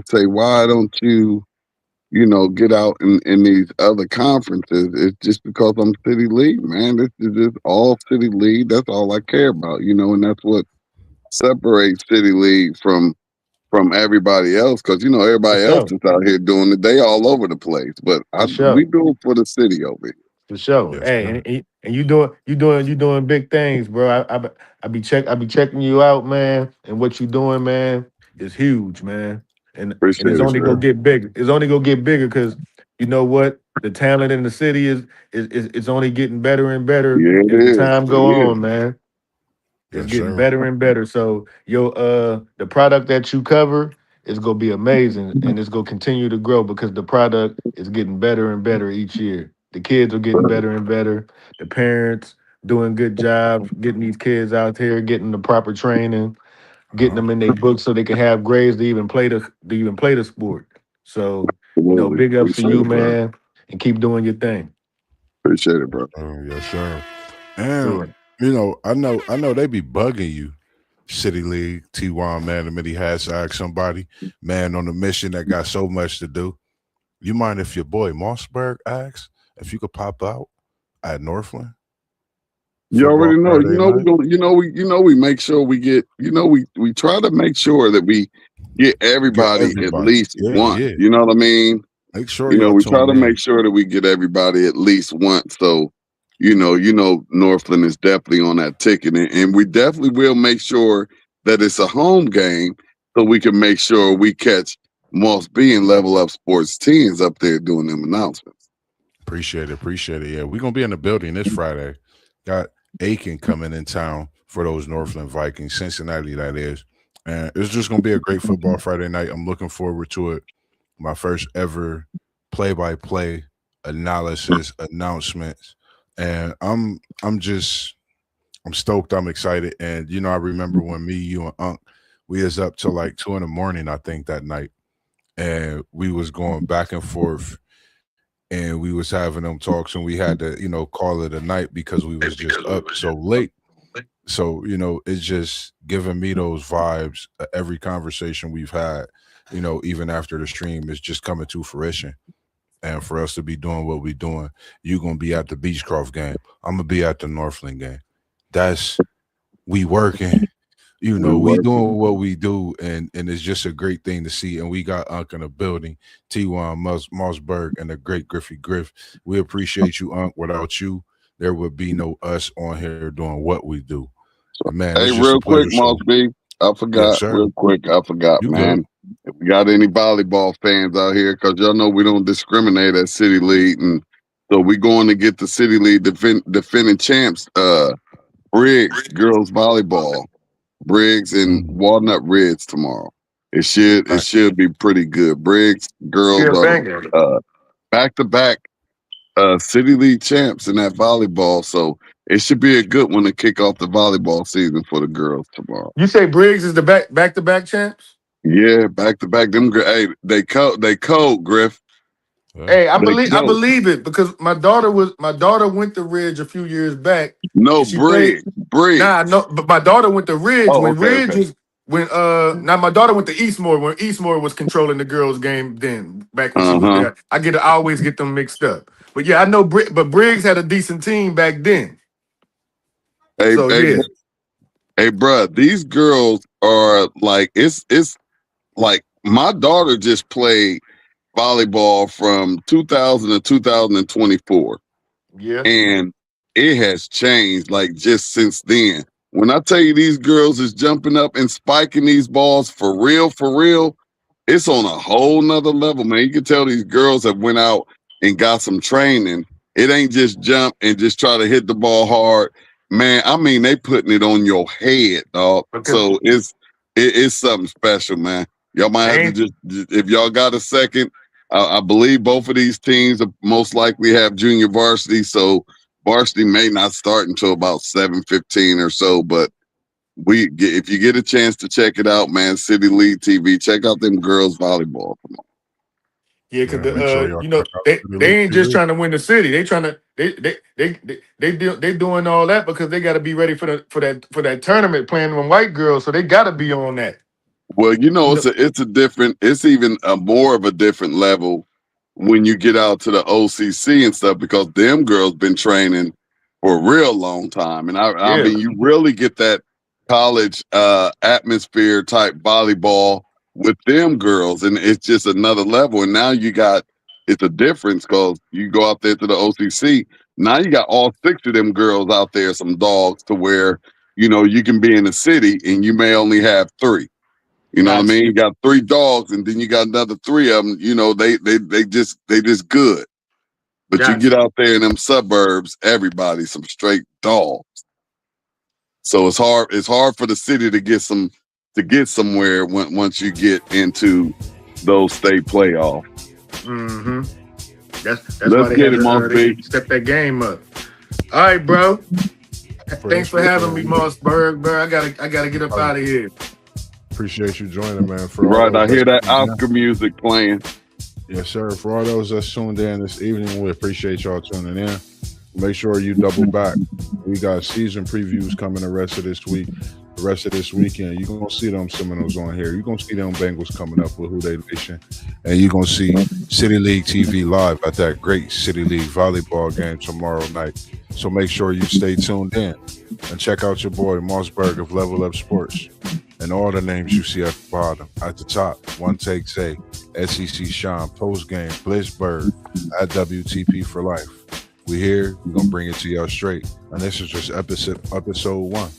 Speaker 2: say, why don't you get out in these other conferences? It's just because I'm city league, man. This is just all city league. That's all I care about, and that's what separates city league from everybody else. Because
Speaker 3: For
Speaker 2: everybody else
Speaker 3: sure.
Speaker 2: is out here doing it. They all over the place, but
Speaker 3: For
Speaker 2: we
Speaker 3: sure.
Speaker 2: do it for the city over here.
Speaker 3: For sure.
Speaker 1: Yes,
Speaker 3: Hey,
Speaker 1: sir.
Speaker 3: and you doing big things, bro. I be checking you out, man. And what you doing, man, is huge, man. And
Speaker 2: Appreciate
Speaker 3: it's
Speaker 2: it,
Speaker 3: only
Speaker 2: bro.
Speaker 3: gonna get bigger. It's only gonna get bigger because you know what? The talent in the city is it's only getting better and better
Speaker 2: Yeah, it
Speaker 3: as the
Speaker 2: is.
Speaker 3: time go on, man. It's
Speaker 1: Yes,
Speaker 3: getting
Speaker 1: sir.
Speaker 3: better and better. So the product that you cover is gonna be amazing and it's gonna continue to grow because the product is getting better and better each year. The kids are getting better and better. The parents doing good jobs getting these kids out here, getting the proper training, getting
Speaker 1: Uh-huh.
Speaker 3: them in their books so they can have grades to even play the sport. So,
Speaker 2: Absolutely.
Speaker 3: big ups to
Speaker 2: Appreciate
Speaker 3: you,
Speaker 2: it, bro.
Speaker 3: man, and keep doing your thing.
Speaker 2: Appreciate it, bro.
Speaker 1: Yes, sir.
Speaker 3: Sure.
Speaker 1: And I know they be bugging you. City League, T1 man, the minute he has to ask somebody, man, on a mission that got so much to do. You mind if your boy MossBurgh asks if you could pop out at Northland
Speaker 2: You
Speaker 1: football
Speaker 2: already know.
Speaker 1: Friday night?
Speaker 2: We make sure we get. We try to make sure that we get
Speaker 1: Get
Speaker 2: everybody at
Speaker 1: everybody.
Speaker 2: least
Speaker 1: Yeah,
Speaker 2: once.
Speaker 1: yeah.
Speaker 2: You know what I mean?
Speaker 1: Make sure y'all
Speaker 2: We try
Speaker 1: tune
Speaker 2: to make
Speaker 1: in.
Speaker 2: sure that we get everybody at least once. So, Northland is definitely on that ticket, and we definitely will make sure that it's a home game, so we can make sure we catch Moss B and Level Up Sports teams up there doing them announcements.
Speaker 1: Appreciate it. Appreciate it. Yeah, we're gonna be in the building this Friday. Got Aiken coming in town for those Northland Vikings, Cincinnati, that is. And it's just gonna be a great football Friday night. I'm looking forward to it. My first ever play-by-play analysis, announcements. And I'm stoked, I'm excited. And I remember when me, you, and Unc, we was up till like 2 in the morning, I think, that night. And we was going back and forth and we was having them talks and we had to call it a night because we was just up so late. So it's just giving me those vibes. Every conversation we've had, even after the stream, is just coming to fruition. And for us to be doing what we doing, you gonna be at the Beechcroft game, I'm gonna be at the Northland game. That's we working.
Speaker 2: We
Speaker 1: We
Speaker 2: work.
Speaker 1: doing what we do, and it's just a great thing to see. And we got Unc in the building, T1 MossBurgh, and the great Griffey Griff. We appreciate you, Unc. Without you, there would be no us on here doing what we do. And man,
Speaker 2: Hey,
Speaker 1: it's just a
Speaker 2: real quick,
Speaker 1: pleasure.
Speaker 2: Moss
Speaker 1: So,
Speaker 2: B. I
Speaker 1: yes,
Speaker 2: forgot,
Speaker 1: sir.
Speaker 2: real quick, I forgot,
Speaker 1: You good?
Speaker 2: man. If we got any volleyball fans out here, because y'all know we don't discriminate at City League. And so we going to get the City League defending champs, Briggs girls volleyball, Briggs and
Speaker 1: Mhm.
Speaker 2: Walnut Ridge tomorrow. It
Speaker 1: Right.
Speaker 2: should be pretty good. Briggs girls
Speaker 3: Still
Speaker 2: are
Speaker 3: banging.
Speaker 2: back to back City League champs in that volleyball. So it should be a good one to kick off the volleyball season for the girls tomorrow.
Speaker 3: You say Briggs is the back to back champs?
Speaker 2: Yeah, back to back. Hey, they cold, Griff.
Speaker 1: Yeah.
Speaker 3: Hey,
Speaker 2: They
Speaker 3: I
Speaker 2: cold.
Speaker 3: believe it because my daughter went to Ridge a few years back
Speaker 2: No,
Speaker 3: and she played. Nah,
Speaker 2: Briggs.
Speaker 3: no, but my daughter went to Ridge
Speaker 2: Oh,
Speaker 3: when
Speaker 2: okay,
Speaker 3: Ridge
Speaker 2: okay.
Speaker 3: was when now my daughter went to Eastmore when Eastmore was controlling the girls game then back when she was
Speaker 2: Uh-huh.
Speaker 3: there. I always get them mixed up. But yeah, I know but Briggs had a decent team back then.
Speaker 2: Hey,
Speaker 3: So
Speaker 2: hey,
Speaker 3: yeah.
Speaker 2: hey, bruh, these girls are like it's like my daughter just played volleyball from 2000 to 2024.
Speaker 3: Yeah.
Speaker 2: And it has changed like just since then. When I tell you these girls is jumping up and spiking these balls for real, it's on a whole nother level, man. You can tell these girls have went out and got some training. It ain't just jump and just try to hit the ball hard. Man, I mean, they putting it on your head, dog.
Speaker 3: Because
Speaker 2: So it's something special, man. Y'all might have to
Speaker 3: ain't
Speaker 2: just if y'all got a second, I believe both of these teams are most likely have junior varsity, so varsity may not start until about 7:15 or so. But if you get a chance to check it out, man, City League TV, check out them girls volleyball.
Speaker 3: yeah, because
Speaker 1: Yeah. Make sure y'all check out City League
Speaker 3: they ain't just
Speaker 1: TV.
Speaker 3: trying to win the city. They trying to they doing all that because they got to be ready for that tournament playing with white girls. So they got to be on that.
Speaker 2: Well,
Speaker 3: You know,
Speaker 2: it's even a more of a different level when you get out to the OCC and stuff because them girls been training for a real long time, and I
Speaker 3: yeah.
Speaker 2: mean you really get that college atmosphere type volleyball with them girls, and it's just another level. And now it's a difference because you go out there to the OCC. Now you got all 6 of them girls out there, some dogs, to where, you can be in the city and you may only have 3. You know what I
Speaker 3: Gotcha.
Speaker 2: mean? You got 3 dogs, and then you got another 3 of them. They just good. But you
Speaker 3: Gotcha.
Speaker 2: get out there in them suburbs, everybody's some straight dogs. So it's hard. It's hard for the city to get somewhere once you get into those state playoffs.
Speaker 3: Mm-hmm. That's
Speaker 2: Let's
Speaker 3: why they
Speaker 2: get
Speaker 3: had
Speaker 2: it, Moss
Speaker 3: to
Speaker 2: B.
Speaker 3: step that game up. All right, bro. Thanks for having me, MossBurgh, bro. I gotta get up out of here.
Speaker 1: Appreciate you joining, man. For all
Speaker 2: Right,
Speaker 1: those
Speaker 2: I hear that
Speaker 1: tuned in.
Speaker 2: Oscar music playing.
Speaker 1: Yes, sir. For all those that's tuned in this evening, we appreciate y'all tuning in. Make sure you double back. We got season previews coming the rest of this week, the rest of this weekend. You're going to see them Seminoles on here. You're going to see them Bengals coming up with Who They Nation. And you're going to see City League TV live at that great City League volleyball game tomorrow night. So make sure you stay tuned in and check out your boy MossBurgh of Level Up Sports. And all the names you see at the bottom. At the top, One Take Zay, SEC Sean, Post Game, Blitzberg, at WTP for Life. We here, we're gonna bring it to y'all straight. And this is just episode 1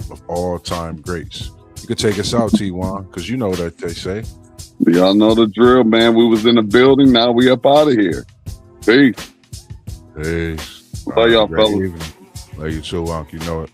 Speaker 1: of All Time Greats. You can take us out, T1, because you know what they say.
Speaker 2: Y'all know the drill, man. We was in the building, now we up out of here. Peace.
Speaker 1: Peace.
Speaker 2: Love y'all,
Speaker 1: Great
Speaker 2: fellas.
Speaker 1: evening. Love you too, Wonk. You know it.